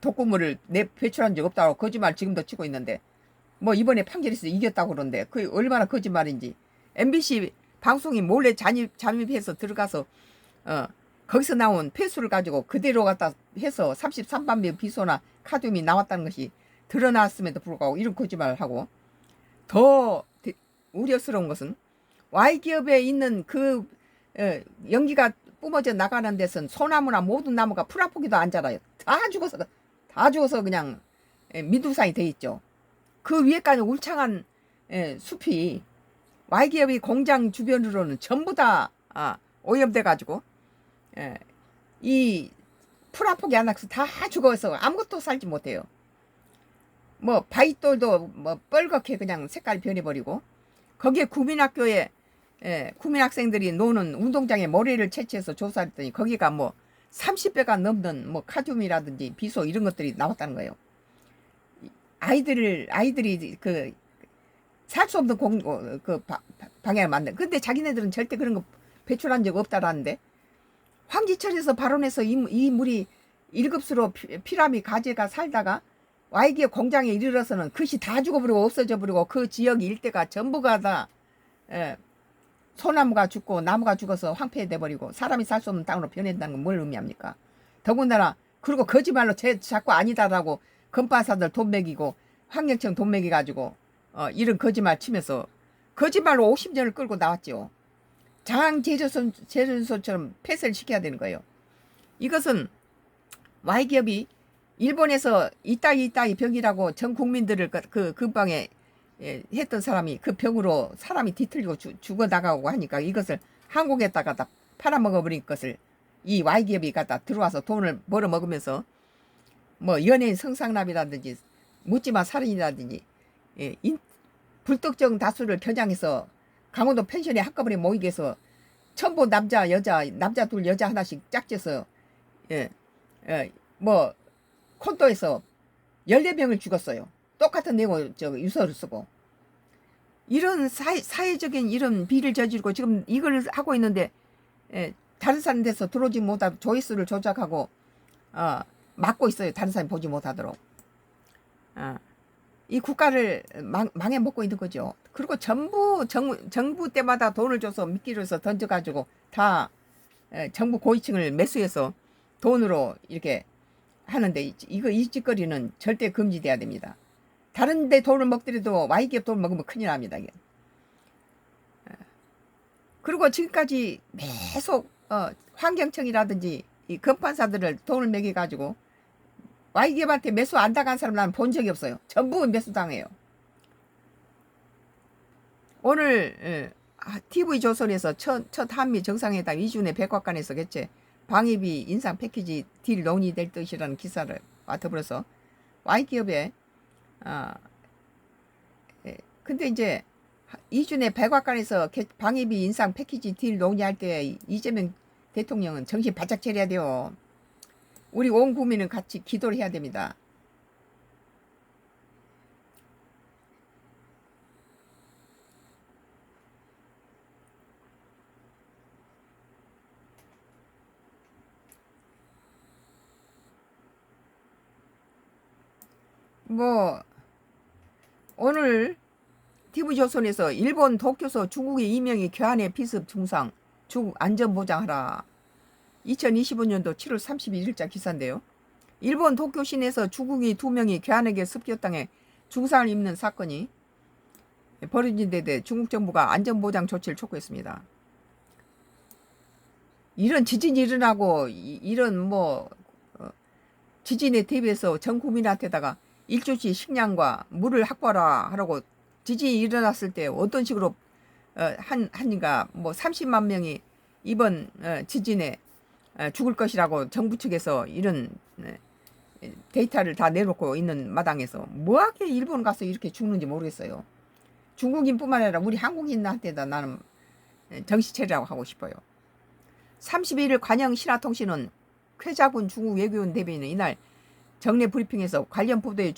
독극물을 배출한 적 없다고 거짓말 지금도 치고 있는데 뭐 이번에 판결에서 이겼다고 그러는데 그게 얼마나 거짓말인지 MBC 방송이 몰래 잠입해서 들어가서 거기서 나온 폐수를 가지고 그대로 갖다 해서 33만 배 비소나 카듐이 나왔다는 것이 드러났음에도 불구하고 이런 거짓말을 하고 더 우려스러운 것은 Y기업에 있는 그 연기가 뿜어져 나가는 데선 소나무나 모든 나무가 풀 한 포기도 안 자라요. 다 죽어서 그냥 미두산이 돼 있죠. 그 위에까지 울창한 숲이 Y기업이 공장 주변으로는 전부 다 오염돼 가지고 이 풀 한 포기 안 나서 다 죽어서 아무것도 살지 못해요. 뭐 바위돌도 뭐 뻘겋게 그냥 색깔이 변해버리고 거기에 구민학교에 구민학생들이 노는 운동장에 모래를 채취해서 조사했더니 거기가 뭐 30배가 넘는 뭐 카듐이라든지 비소 이런 것들이 나왔다는 거예요. 아이들이 그 살 수 없는 방향을 만든. 근데 자기네들은 절대 그런 거 배출한 적 없다라는데 황지천에서 발원해서 이 물이 1급수로 피라미 가재가 살다가 Y기업 공장에 이르러서는 그것이 다 죽어버리고 없어져 버리고 그 지역 일대가 전부가 다 소나무가 죽고 나무가 죽어서 황폐돼 버리고 사람이 살 수 없는 땅으로 변했다는 건 뭘 의미합니까? 더군다나 그리고 거짓말로 자꾸 아니다라고 건파사들 돈 먹이고 환경청 돈 먹이 가지고 이런 거짓말 치면서 거짓말로 50년을 끌고 나왔죠. 장항제조소처럼 폐쇄를 시켜야 되는 거예요. 이것은 Y기업이 일본에서 이 따위 병이라고 전 국민들을 그 방에 했던 사람이 그 병으로 사람이 뒤틀리고 죽어나가고 하니까 이것을 한국에다가 다 팔아먹어버린 것을 이 Y기업이 갖다 들어와서 돈을 벌어 먹으면서 뭐 연예인 성상납이라든지 묻지마 살인이라든지 예, 불특정 다수를 겨냥해서 강원도 펜션에 한꺼번에 모이게 해서 첨보 남자 여자 남자 둘 여자 하나씩 짝져서 예, 뭐 콘도에서 14명을 죽었어요. 똑같은 내용을 유서를 쓰고 이런 사회적인 이런 비리를 저지르고 지금 이걸 하고 있는데 다른 사람 데서 들어오지 못하고 조회수를 조작하고 막고 있어요. 다른 사람이 보지 못하도록. 이 국가를 망해 먹고 있는 거죠. 그리고 전부 정부 때마다 돈을 줘서 미끼를 해서 던져가지고 다 정부 고위층을 매수해서 돈으로 이렇게 하는데 이 짓거리는 절대 금지돼야 됩니다. 다른 데 돈을 먹더라도 Y기업 돈을 먹으면 큰일 납니다. 이게. 그리고 지금까지 계속 환경청이라든지 이 건판사들을 돈을 매겨가지고 Y기업한테 매수 안 당한 사람 나는 본 적이 없어요. 전부 매수당해요. 오늘 TV조선에서 첫 한미 정상회담 이준의 백악관에서 개최 방위비 인상 패키지 딜 논의될 것이라는 기사를 더불어서 Y기업에 근데 이제 이준의 백악관에서 방위비 인상 패키지 딜 논의할 때 이재명 대통령은 정신 바짝 차려야 돼요. 우리 온 국민은 같이 기도를 해야 됩니다. 뭐 오늘 TV조선에서 일본 도쿄소 중국의 이명희 교환의 피습 중상 중국 안전보장하라 2025년도 7월 31일자 기사인데요. 일본 도쿄 시내에서 중국이 2명이 교환에게 습격당해 중상을 입는 사건이 벌어진 데 대해 중국 정부가 안전보장 조치를 촉구했습니다. 이런 지진이 일어나고 이런 뭐 지진에 대비해서 전 국민한테다가 일주치 식량과 물을 확보하라 하라고 지진이 일어났을 때 어떤 식으로 하니까 뭐 30만 명이 이번 지진에 죽을 것이라고 정부 측에서 이런 데이터를 다 내놓고 있는 마당에서 뭐하게 일본 가서 이렇게 죽는지 모르겠어요. 중국인뿐만 아니라 우리 한국인한테다 나는 정신 차리라고 하고 싶어요. 31일 관영 신화통신은 쾌자군 중국 외교원 대변인은 이날 정례 브리핑에서 관련 보도에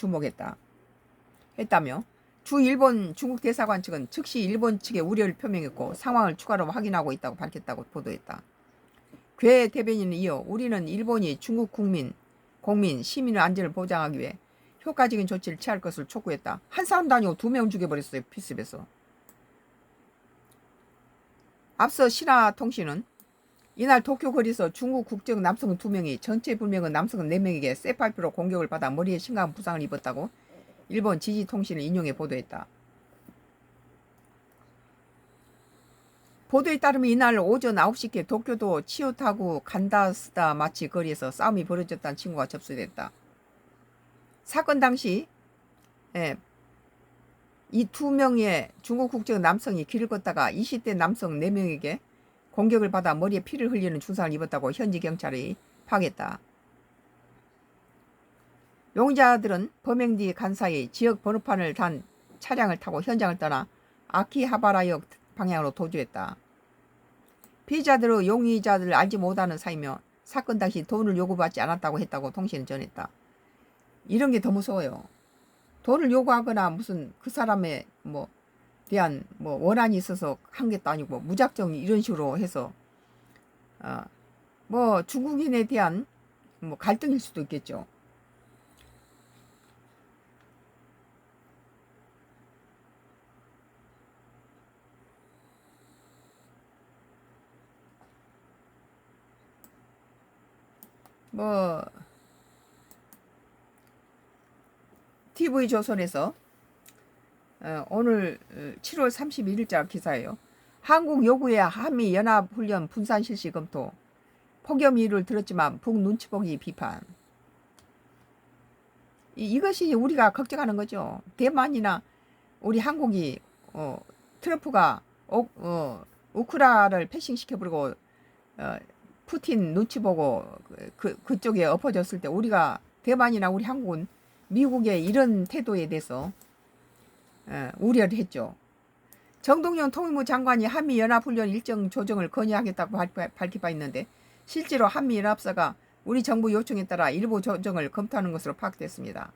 했다며 주 일본 중국 대사관 측은 즉시 일본 측의 우려를 표명했고 상황을 추가로 확인하고 있다고 밝혔다고 보도했다. 괴 대변인은 이어 우리는 일본이 중국 국민, 시민의 안전을 보장하기 위해 효과적인 조치를 취할 것을 촉구했다. 한 사람도 아니고 2명 죽여버렸어요. 피습에서. 앞서 신화통신은 이날 도쿄 거리에서 중국 국적 남성 2명이 전체 불명은 남성 4명에게 쇠파이프로 공격을 받아 머리에 심각한 부상을 입었다고 일본 지지통신을 인용해 보도했다. 보도에 따르면 이날 오전 9시께 도쿄도 치요타구 간다스다 마치 거리에서 싸움이 벌어졌다는 친구가 접수됐다. 사건 당시 이 2명의 중국 국적 남성이 길을 걷다가 20대 남성 4명에게 공격을 받아 머리에 피를 흘리는 중상을 입었다고 현지 경찰이 파악했다. 용의자들은 범행 뒤 간사이 지역 번호판을 단 차량을 타고 현장을 떠나 아키하바라역 방향으로 도주했다. 피의자들의 용의자들을 알지 못하는 사이며 사건 당시 돈을 요구받지 않았다고 했다고 통신은 전했다. 이런 게 더 무서워요. 돈을 요구하거나 무슨 그 사람의 대한 원한이 있어서 한 것도 아니고 무작정 이런 식으로 해서 중국인에 대한 갈등일 수도 있겠죠. TV조선에서 오늘 7월 31일자 기사예요. 한국 요구에 한미 연합훈련 분산 실시 검토. 폭염 이유를 들었지만 북 눈치 보기 비판. 이것이 우리가 걱정하는 거죠. 대만이나 우리 한국이 트럼프가 우크라를 패싱시켜버리고 푸틴 눈치 보고 그쪽에 엎어졌을 때 우리가 대만이나 우리 한국은 미국의 이런 태도에 대해서 우려를 했죠. 정동영 통일부 장관이 한미연합훈련 일정 조정을 건의하겠다고 밝힌 바 있는데 실제로 한미연합사가 우리 정부 요청에 따라 일부 조정을 검토하는 것으로 파악됐습니다.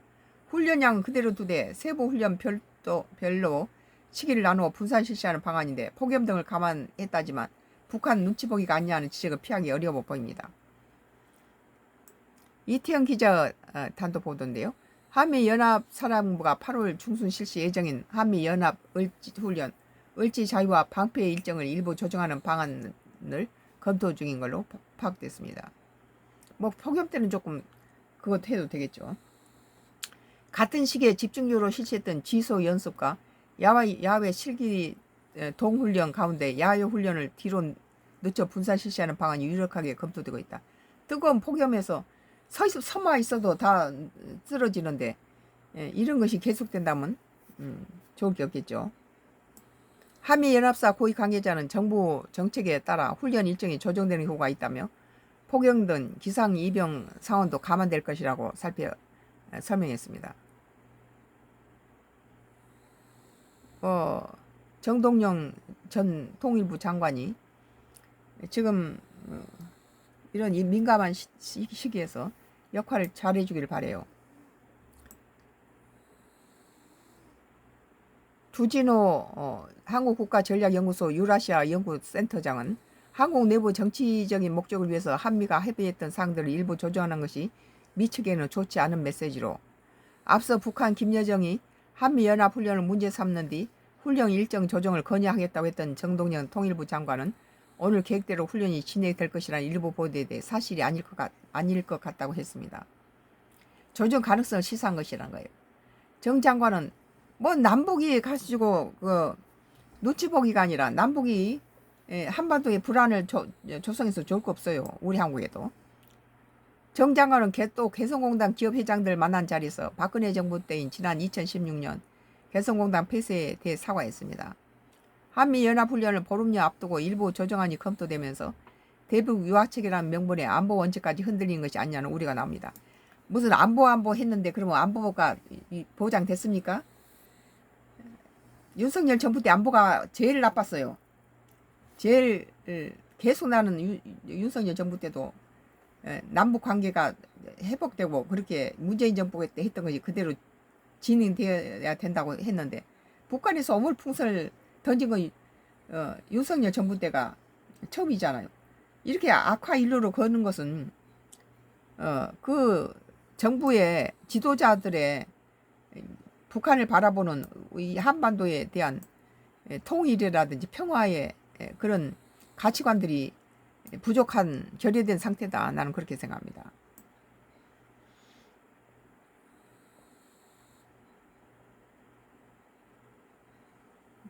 훈련량은 그대로 두되 세부 훈련 별로 시기를 나누어 분산 실시하는 방안인데 폭염 등을 감안했다지만 북한 눈치 보기가 아니냐는 지적을 피하기 어려워 보입니다. 이태영 기자 단독 보도인데요. 한미연합사령부가 8월 중순 실시 예정인 한미연합 을지훈련 을지자유와 방패의 일정을 일부 조정하는 방안을 검토 중인 걸로 파악됐습니다. 뭐 폭염 때는 조금 그것도 해도 되겠죠. 같은 시기에 집중적으로 실시했던 지소 연습과 야외 실기 동훈련 가운데 야외 훈련을 뒤로 늦춰 분산 실시하는 방안이 유력하게 검토되고 있다. 뜨거운 폭염에서 서마 있어도 다 쓰러지는데 이런 것이 계속된다면 좋을 게 없겠죠. 한미연합사 고위 관계자는 정부 정책에 따라 훈련 일정이 조정되는 경우가 있다며 폭염 등 기상이변 상황도 감안될 것이라고 설명했습니다. 정동영 전 통일부 장관이 지금 이런 민감한 시기에서 역할을 잘해주길 바래요. 두진호 한국국가전략연구소 유라시아 연구센터장은 한국 내부 정치적인 목적을 위해서 한미가 협의했던 사항들을 일부 조정하는 것이 미측에는 좋지 않은 메시지로 앞서 북한 김여정이 한미연합훈련을 문제 삼는 뒤 훈련 일정 조정을 건의하겠다고 했던 정동영 통일부 장관은 오늘 계획대로 훈련이 진행될 것이라는 일부 보도에 대해 사실이 아닐 것 같다고 했습니다. 조정 가능성을 시사한 것이란 거예요. 정 장관은 뭐 남북이 가지고 눈치 보기가 아니라 남북이 한반도의 불안을 조성해서 좋을 거 없어요. 우리 한국에도. 정 장관은 또 개성공단 기업회장들 만난 자리에서 박근혜 정부 때인 지난 2016년 개성공단 폐쇄에 대해 사과했습니다. 한미연합훈련을 보름여 앞두고 일부 조정안이 검토되면서 대북 유화책이라는 명분의 안보 원칙까지 흔들리는 것이 아니냐는 우려가 나옵니다. 무슨 안보 했는데 그러면 안보가 보장됐습니까? 윤석열 정부 때 안보가 제일 나빴어요. 제일 계속 나는 윤석열 정부 때도 남북 관계가 회복되고 그렇게 문재인 정부 때 했던 것이 그대로 진행되어야 된다고 했는데 북한에서 어물풍선을 던진 건 윤석열 정부 때가 처음이잖아요. 이렇게 악화 일로로 거는 것은 그 정부의 지도자들의 북한을 바라보는 이 한반도에 대한 통일이라든지 평화의 그런 가치관들이 부족한 결여된 상태다. 나는 그렇게 생각합니다.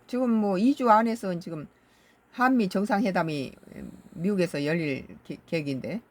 지금 뭐 2주 안에서 지금 한미 정상회담이 미국에서 열릴 계획인데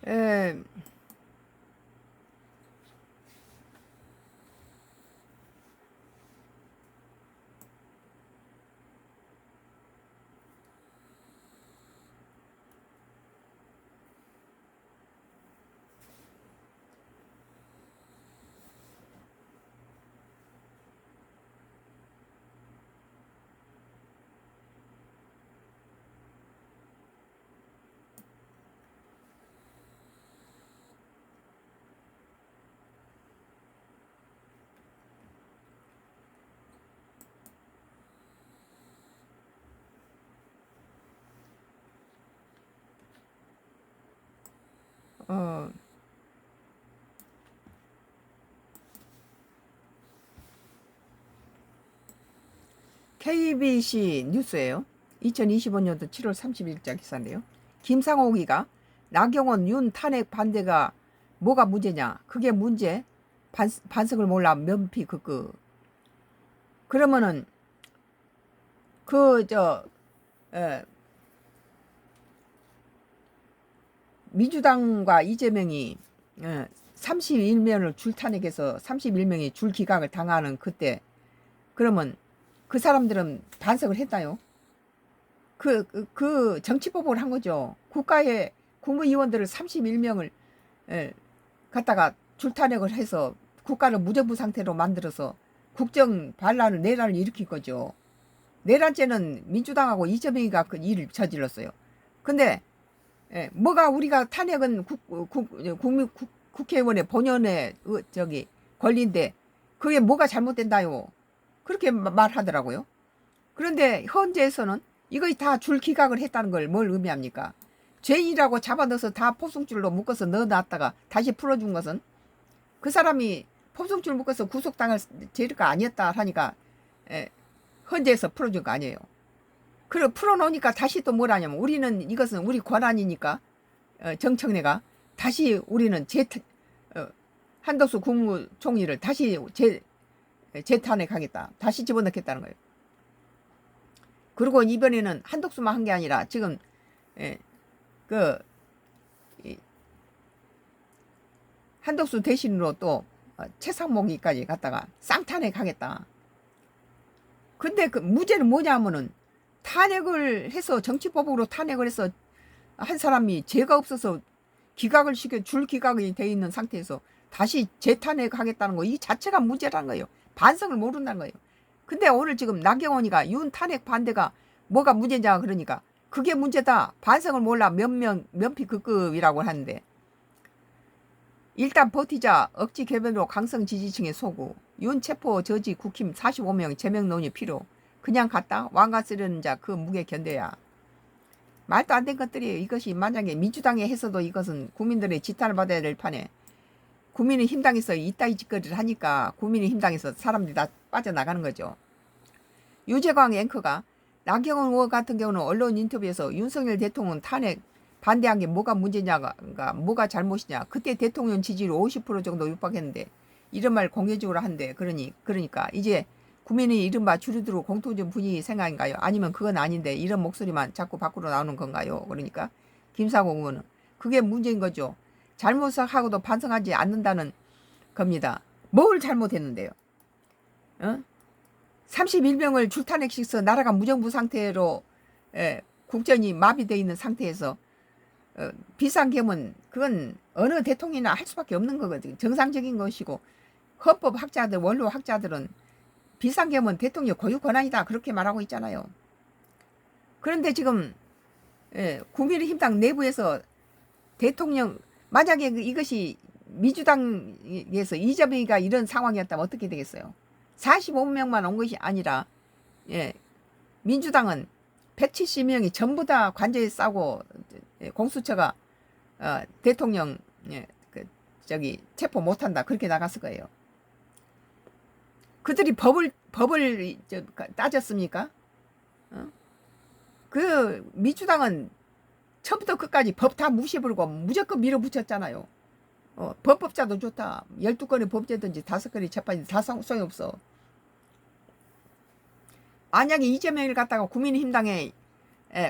에, 어, KBC 뉴스예요. 2025년도 7월 30일자 기사인데요. 김상옥이가 나경원 윤 탄핵 반대가 뭐가 문제냐? 그게 문제. 반성을 몰라 면피 그러면은 그저 민주당과 이재명이 31명을 줄 탄핵해서 31명이 줄 기각을 당하는 그때 그러면 그 사람들은 반성을 했나요? 그 정치법을 한 거죠. 국가의 국무위원들을 31명을 갖다가 줄탄핵을 해서 국가를 무정부 상태로 만들어서 국정 반란을 내란을 일으킨 거죠. 내란죄는 민주당하고 이재명이가 그 일을 저질렀어요. 근데 뭐가 우리가 탄핵은 국회의원의 본연의 저기 권리인데 그게 뭐가 잘못된다요? 그렇게 말하더라고요. 그런데 현재에서는 이거 다 줄 기각을 했다는 걸 뭘 의미합니까? 죄인이라고 잡아넣어서 다 포승줄로 묶어서 넣어놨다가 다시 풀어준 것은 그 사람이 포승줄 묶어서 구속당할 죄가 아니었다 하니까 헌재에서 풀어준 거 아니에요. 그래 풀어놓으니까 다시 또 뭐라냐면 우리는 이것은 우리 권한이니까 정청래가 다시 우리는 한덕수 국무총리를 다시 재탄핵하겠다. 다시 집어넣겠다는 거예요. 그리고 이번에는 한덕수만 한 게 아니라 지금 한덕수 대신으로 또 최상목이까지 갖다가 쌍탄핵하겠다. 근데 그 무죄는 뭐냐면은 탄핵을 해서 정치법으로 탄핵을 해서 한 사람이 죄가 없어서 기각을 시켜 줄 기각이 돼 있는 상태에서 다시 재탄핵하겠다는 거 이 자체가 무죄라는 거예요. 반성을 모른다는 거예요. 근데 오늘 지금 나경원이가 윤 탄핵 반대가 뭐가 문제냐 그러니까 그게 문제다. 반성을 몰라 면피급이라고 하는데 일단 버티자 억지 개변으로 강성 지지층의 소구 윤 체포 저지 국힘 45명 제명 논의 필요 그냥 갔다 왕가 쓰려는 자 그 무게 견뎌야 말도 안 된 것들이에요. 이것이 만약에 민주당에 해서도 이것은 국민들의 지탄을 받아야 될 판에 국민의힘당에서 이따위 짓거리를 하니까 국민의힘당에서 사람들이 다 빠져나가는 거죠. 유재광 앵커가 나경원 의원 같은 경우는 언론 인터뷰에서 윤석열 대통령 탄핵 반대한 게 뭐가 문제냐가 뭐가 잘못이냐. 그때 대통령 지지율 50% 정도 육박했는데 이런 말 공개적으로 한대. 그러니까 이제 국민의 이른바 주류들로 공통적 분위기 생각인가요? 아니면 그건 아닌데 이런 목소리만 자꾸 밖으로 나오는 건가요? 그러니까 김상옥 의원은 그게 문제인 거죠. 잘못을 하고도 반성하지 않는다는 겁니다. 뭘 잘못했는데요? 31명을 줄탄핵시켜서 나라가 무정부 상태로 국정이 마비되어 있는 상태에서 비상계엄은 그건 어느 대통령이나 할 수밖에 없는 거거든요. 정상적인 것이고 헌법학자들 원로학자들은 비상계엄은 대통령 고유 권한이다 그렇게 말하고 있잖아요. 그런데 지금 국민의힘당 내부에서 대통령 만약에 이것이 민주당에서 이재명이가 이런 상황이었다면 어떻게 되겠어요? 45명만 온 것이 아니라 민주당은 170명이 전부 다 관저에 싸고 공수처가 대통령 체포 못한다 그렇게 나갔을 거예요. 그들이 법을 따졌습니까? 그 민주당은 처음부터 끝까지 법 다 무시해버리고 무조건 밀어붙였잖아요. 범법자도 좋다. 12건의 범죄든지 5건의 재판이든지 다 소용없어. 만약에 이재명을 갖다가 국민의힘당에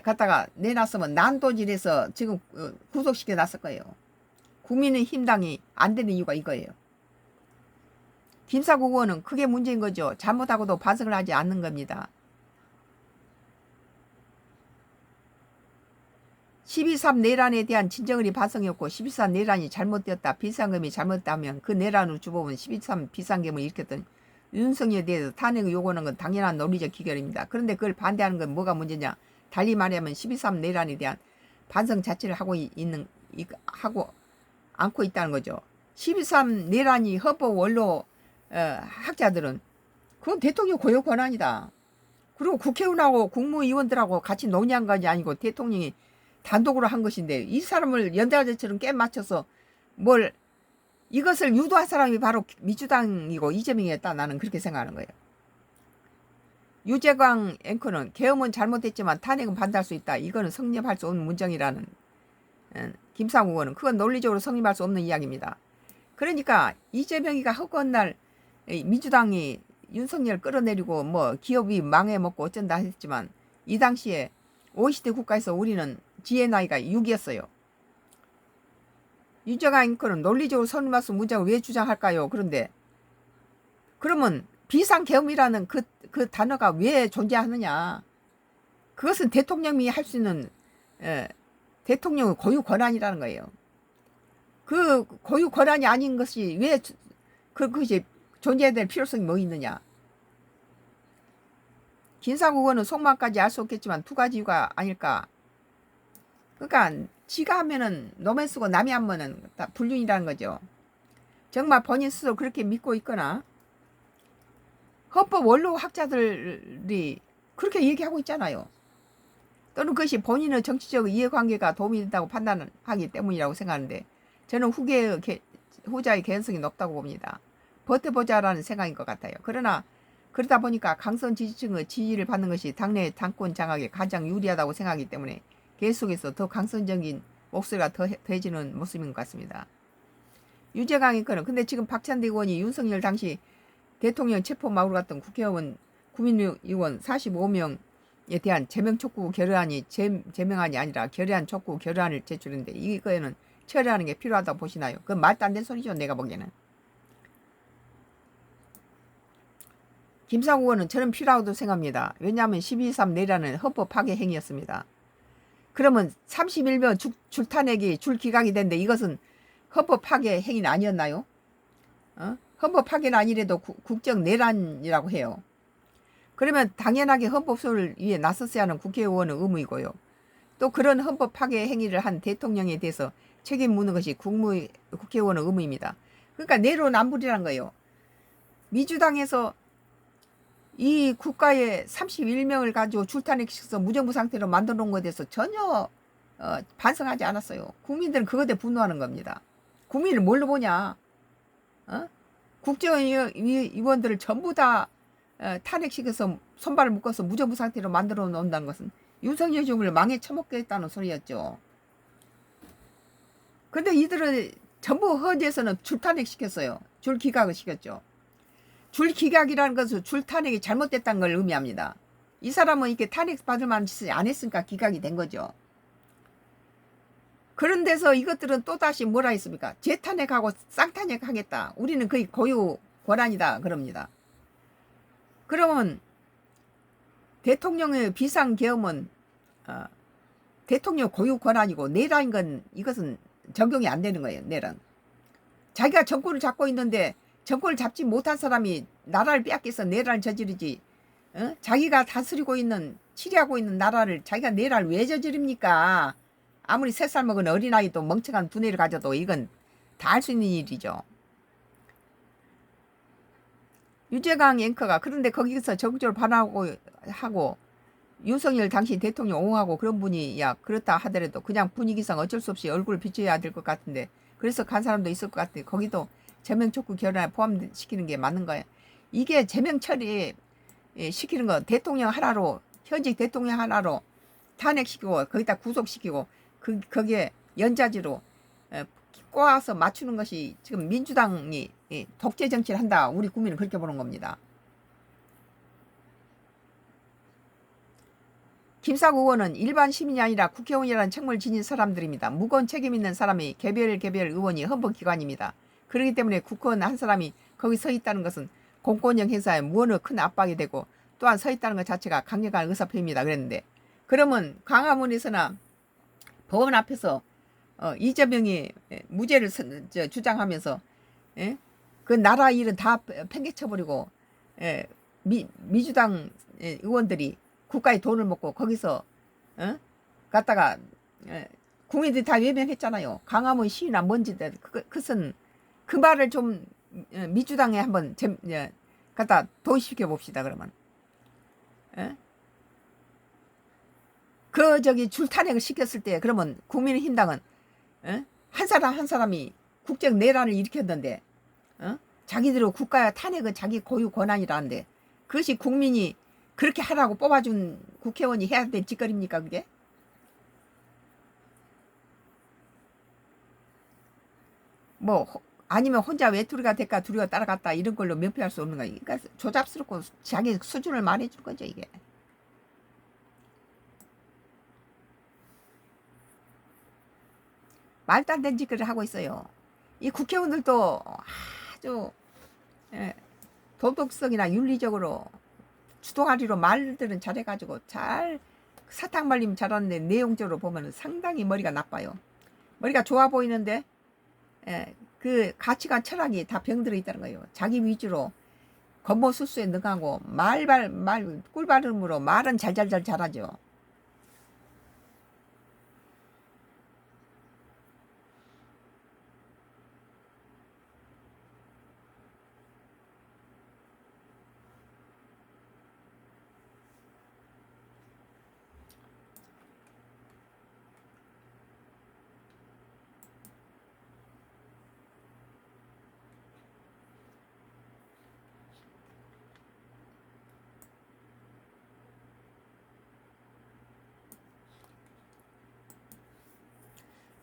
갖다가 내놨으면 난도질해서 지금 구속시켜 놨을 거예요. 국민의힘당이 안 되는 이유가 이거예요. 김상옥 의원은 그게 문제인 거죠. 잘못하고도 반성을 하지 않는 겁니다. 12.3 내란에 대한 진정의 반성이었고 12.3 내란이 잘못되었다. 비상계엄이 잘못됐다면 그 내란으로 주범은 12.3 비상계엄을 일으켰던 윤석열에 대해서 탄핵을 요구하는 건 당연한 논리적 기결입니다. 그런데 그걸 반대하는 건 뭐가 문제냐. 달리 말하면 12.3 내란에 대한 반성 자체를 하고 않고 있다는 거죠. 12.3 내란이 헌법 원로 학자들은 그건 대통령 고유 권한이다. 그리고 국회의원하고 국무위원들하고 같이 논의한 것이 아니고 대통령이 단독으로 한 것인데 이 사람을 연대가제처럼 깨 맞춰서 뭘 이것을 유도한 사람이 바로 민주당이고 이재명이었다. 나는 그렇게 생각하는 거예요. 유재광 앵커는 계엄은 잘못됐지만 탄핵은 반대할 수 있다. 이거는 성립할 수 없는 문정이라는 김상우 의원은 그건 논리적으로 성립할 수 없는 이야기입니다. 그러니까 이재명이가 허구한 날 민주당이 윤석열 끌어내리고 뭐 기업이 망해먹고 어쩐다 했지만 이 당시에 OECD 국가에서 우리는 GNI가 6이었어요. 유재광 앵커는 논리적으로 성립할 수 없는 문정을 왜 주장할까요? 그런데 그러면 비상계엄이라는 그 단어가 왜 존재하느냐? 그것은 대통령이 할 수 있는 대통령의 고유 권한이라는 거예요. 그 고유 권한이 아닌 것이 왜 그것이 존재해야 될 필요성이 뭐 있느냐? 김상우 의원은 속마음까지 알 수 없겠지만 두 가지 이유가 아닐까. 그러니까 지가 하면은 노면 쓰고 남이 하면은 다 불륜이라는 거죠. 정말 본인 스스로 그렇게 믿고 있거나 헌법 원로 학자들이 그렇게 얘기하고 있잖아요. 또는 그것이 본인의 정치적 이해관계가 도움이 된다고 판단하기 때문이라고 생각하는데 저는 후자의 개연성이 높다고 봅니다. 버텨보자라는 생각인 것 같아요. 그러나 그러다 보니까 강성 지지층의 지지를 받는 것이 당내 당권 장악에 가장 유리하다고 생각하기 때문에 계속해서 더 강성적인 목소리가 더해지는 모습인 것 같습니다. 유재광 앵커는 근데 지금 박찬대 의원이 윤석열 당시 대통령 체포 막으로 갔던 국회의원 국민의원 45명에 대한 제명 촉구 결의안이 제명안이 아니라 결의안 촉구 결의안을 제출했는데 이거에는 처리하는 게 필요하다고 보시나요? 그건 말도 안 되는 소리죠. 내가 보기에는. 김상우 의원은 저는 필요하다고 생각합니다. 왜냐하면 12.3 내라는 헌법 파괴 행위였습니다. 그러면 31명 줄탄핵이 줄기각이 됐는데 이것은 헌법 파괴 행위는 아니었나요? 헌법 파괴는 아니래도 국정 내란이라고 해요. 그러면 당연하게 헌법소를 위해 나섰어야 하는 국회의원의 의무이고요. 또 그런 헌법 파괴 행위를 한 대통령에 대해서 책임 묻는 것이 국회의원의 의무입니다. 그러니까 내로남불이란 거예요. 민주당에서 이 국가의 31명을 가지고 줄탄핵시켜서 무정부 상태로 만들어 놓은 것에 대해서 전혀 반성하지 않았어요. 국민들은 그것에 분노하는 겁니다. 국민을 뭘로 보냐? 국정의원들을 전부 다 탄핵시켜서 손발을 묶어서 무정부 상태로 만들어 놓는다는 것은 윤석열 정부를 망해 처먹겠다는 소리였죠. 그런데 이들은 전부 헌재에서는 줄탄핵시켰어요. 줄기각을 시켰죠. 줄기각이라는 것은 줄탄핵이 잘못됐다는 걸 의미합니다. 이 사람은 이렇게 탄핵받을 만한 짓을 안 했으니까 기각이 된 거죠. 그런 데서 이것들은 또다시 뭐라 했습니까? 재탄핵하고 쌍탄핵하겠다. 우리는 거의 고유 권한이다. 그럽니다. 그러면 대통령의 비상계엄은 대통령 고유 권한이고 내란인 건 이것은 적용이 안 되는 거예요. 내란. 자기가 정권을 잡고 있는데 정권을 잡지 못한 사람이 나라를 빼앗겨서 내란을 저지르지. 자기가 다스리고 있는 치리하고 있는 나라를 자기가 내란을 왜 저지릅니까? 아무리 3살 먹은 어린아이도 멍청한 두뇌를 가져도 이건 다 할 수 있는 일이죠. 유재광 앵커가 그런데 거기서 적극적으로 반하고 윤석열 당시 대통령 옹호하고 그런 분이 그렇다 하더라도 그냥 분위기상 어쩔 수 없이 얼굴을 비춰야 될 것 같은데 그래서 간 사람도 있을 것 같은데 거기도 제명 촉구 결의안에 포함시키는 게 맞는 거예요. 이게 제명 처리 시키는 거 대통령 하나로 현직 대통령 하나로 탄핵시키고 거기다 구속시키고 거기에 연좌지로 꼬아서 맞추는 것이 지금 민주당이 독재 정치를 한다. 우리 국민은 그렇게 보는 겁니다. 김상우 의원은 일반 시민이 아니라 국회의원이라는 책무를 지닌 사람들입니다. 무거운 책임 있는 사람이 개별 의원이 헌법기관입니다. 그렇기 때문에 국회의원 한 사람이 거기 서 있다는 것은 공권력 행사에 무언의 큰 압박이 되고 또한 서 있다는 것 자체가 강력한 의사표입니다. 그랬는데 그러면 광화문에서나 법원 앞에서 이재명이 무죄를 주장하면서 그 나라 일은 다 팽개쳐버리고 민주당 의원들이 국가의 돈을 먹고 거기서 갔다가 국민들이 다 외면했잖아요. 광화문 시위나 뭔지들 그것은 그 말을 좀 민주당에 한번 갖다 도입시켜 봅시다. 그러면 저기 줄탄핵을 시켰을 때 그러면 국민의힘당은 한 사람 한 사람이 국정 내란을 일으켰는데 자기들은 국가 탄핵은 자기 고유 권한이라는데 그것이 국민이 그렇게 하라고 뽑아준 국회의원이 해야 될 짓거리입니까 그게? 뭐 아니면 혼자 외톨이가 될까 둘이가 따라갔다 이런 걸로 면피할 수 없는 거야. 그러니까 조잡스럽고 자기 수준을 말해줄 거죠 이게. 말도 안 되는 짓거리를 하고 있어요. 이 국회의원들도 아주 도덕성이나 윤리적으로 주도하리로 말들은 잘해가지고 잘 사탕 발림 잘하는데 내용적으로 보면 상당히 머리가 나빠요. 머리가 좋아 보이는데 그 가치관 철학이 다 병들어 있다는 거예요. 자기 위주로 겉모술수에 능하고 꿀발음으로 말은 잘하죠.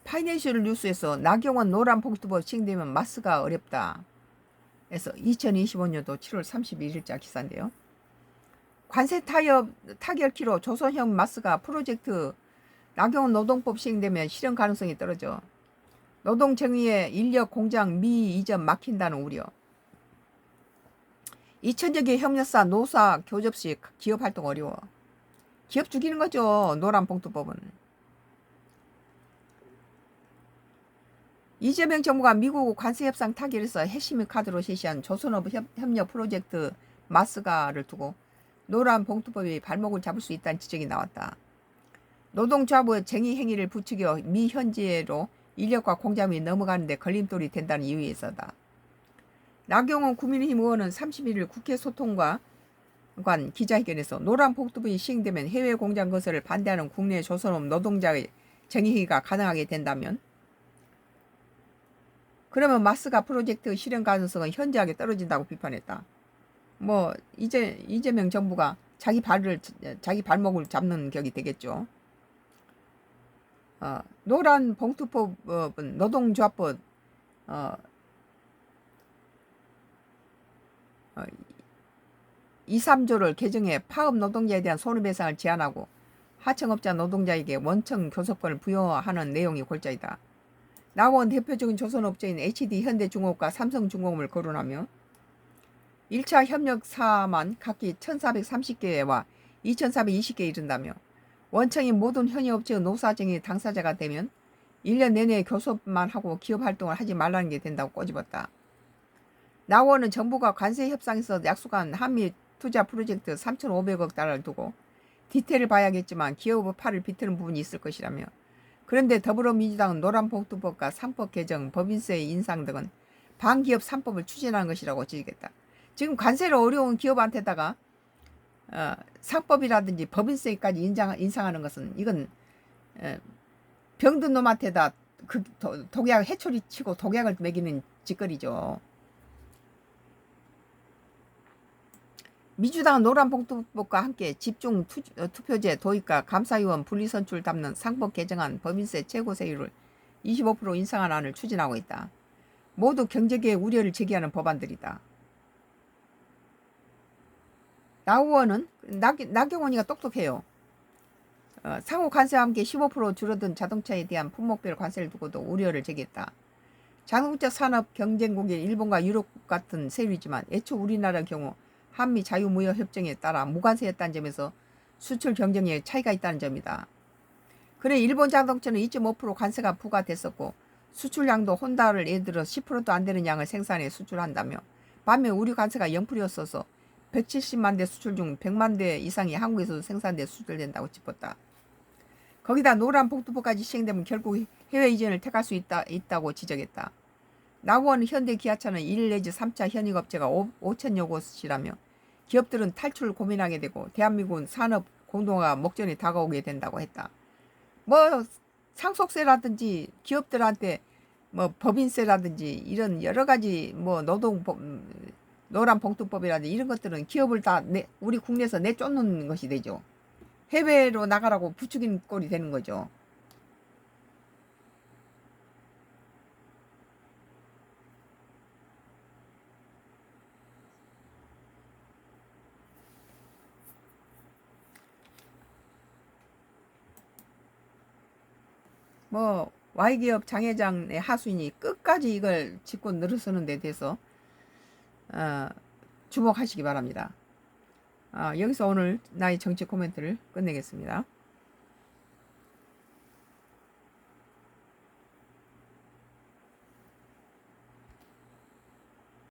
파이낸셜 뉴스에서 나경원 노란 봉투법 시행되면 마스가 어렵다. 에서 2025년도 7월 31일자 기사인데요. 관세 타결키로 조선형 마스가 프로젝트 나경원 노동법 시행되면 실현 가능성이 떨어져. 노동정의의 인력 공장 미 이전 막힌다는 우려. 2천여 개 협력사 노사 교접 시 기업 활동 어려워. 기업 죽이는 거죠. 노란 봉투법은. 이재명 정부가 미국 관세협상 타결에서 핵심 카드로 제시한 조선업 협력 프로젝트 마스가를 두고 노란 봉투법이 발목을 잡을 수 있다는 지적이 나왔다. 노동조합의 쟁의 행위를 부추겨 미 현지로 인력과 공장이 넘어가는데 걸림돌이 된다는 이유에서다. 나경원 국민의힘 의원은 31일 국회 소통관 기자회견에서 노란 봉투법이 시행되면 해외 공장 건설을 반대하는 국내 조선업 노동자의 쟁의 행위가 가능하게 된다면 그러면 마스가 프로젝트 실현 가능성은 현저하게 떨어진다고 비판했다. 뭐 이재명 정부가 자기 발목을 잡는 격이 되겠죠. 노란 봉투법은 노동조합법 2, 3조를 개정해 파업 노동자에 대한 손해배상을 제한하고 하청업자 노동자에게 원청 교섭권을 부여하는 내용이 골자이다. 나원 대표적인 조선업체인 HD 현대중공업과 삼성중공업을 거론하며 1차 협력사만 각기 1430개와 2420개 이른다며 원청인 모든 현역업체의 노사정의 당사자가 되면 1년 내내 교섭만 하고 기업활동을 하지 말라는 게 된다고 꼬집었다. 나원은 정부가 관세 협상에서 약속한 한미 투자 프로젝트 3,500억 달러를 두고 디테일을 봐야겠지만 기업의 팔을 비트는 부분이 있을 것이라며 그런데 더불어민주당은 노란봉투법과 3법 개정, 법인세 인상 등은 반기업 3법을 추진하는 것이라고 지적했다. 지금 관세로 어려운 기업한테다가 상법이라든지 법인세까지 인상하는 것은 이건 병든 놈한테다 독약 해초리 치고 독약을 먹이는 짓거리죠. 민주당은 노란봉투법과 함께 집중 투표제 도입과 감사위원 분리선출 담는 상법 개정안 법인세 최고세율을 25% 인상한 안을 추진하고 있다. 모두 경제계의 우려를 제기하는 법안들이다. 나 의원은 나경원이가 똑똑해요. 상호 관세와 함께 15% 줄어든 자동차에 대한 품목별 관세를 두고도 우려를 제기했다. 자동차 산업 경쟁국인 일본과 유럽 같은 세율이지만 애초 우리나라의 경우 한미 자유무역협정에 따라 무관세였다는 점에서 수출 경쟁에 차이가 있다는 점이다. 그래 일본 자동차는 2.5% 관세가 부과됐었고 수출량도 혼다를 예를 들어 10%도 안 되는 양을 생산해 수출한다며 반면 우리 관세가 0%였어서 170만 대 수출 중 100만 대 이상이 한국에서도 생산돼 수출된다고 짚었다. 거기다 노란 봉투법까지 시행되면 결국 해외 이전을 택할 수 있다고 지적했다. 나원 현대기아차는 1 내지 3차 현익업체가 5천여 곳이라며 기업들은 탈출을 고민하게 되고 대한민국은 산업 공동화 목전이 다가오게 된다고 했다. 뭐 상속세라든지 기업들한테 뭐 법인세라든지 이런 여러 가지 뭐 노란봉투법이라든지 이런 것들은 기업을 다 우리 국내에서 내쫓는 것이 되죠. 해외로 나가라고 부추긴 꼴이 되는 거죠. 뭐 Y기업 장회장의 하수인이 끝까지 이걸 짚고 늘어서는 데 대해서 주목하시기 바랍니다. 여기서 오늘 나의 정치 코멘트를 끝내겠습니다.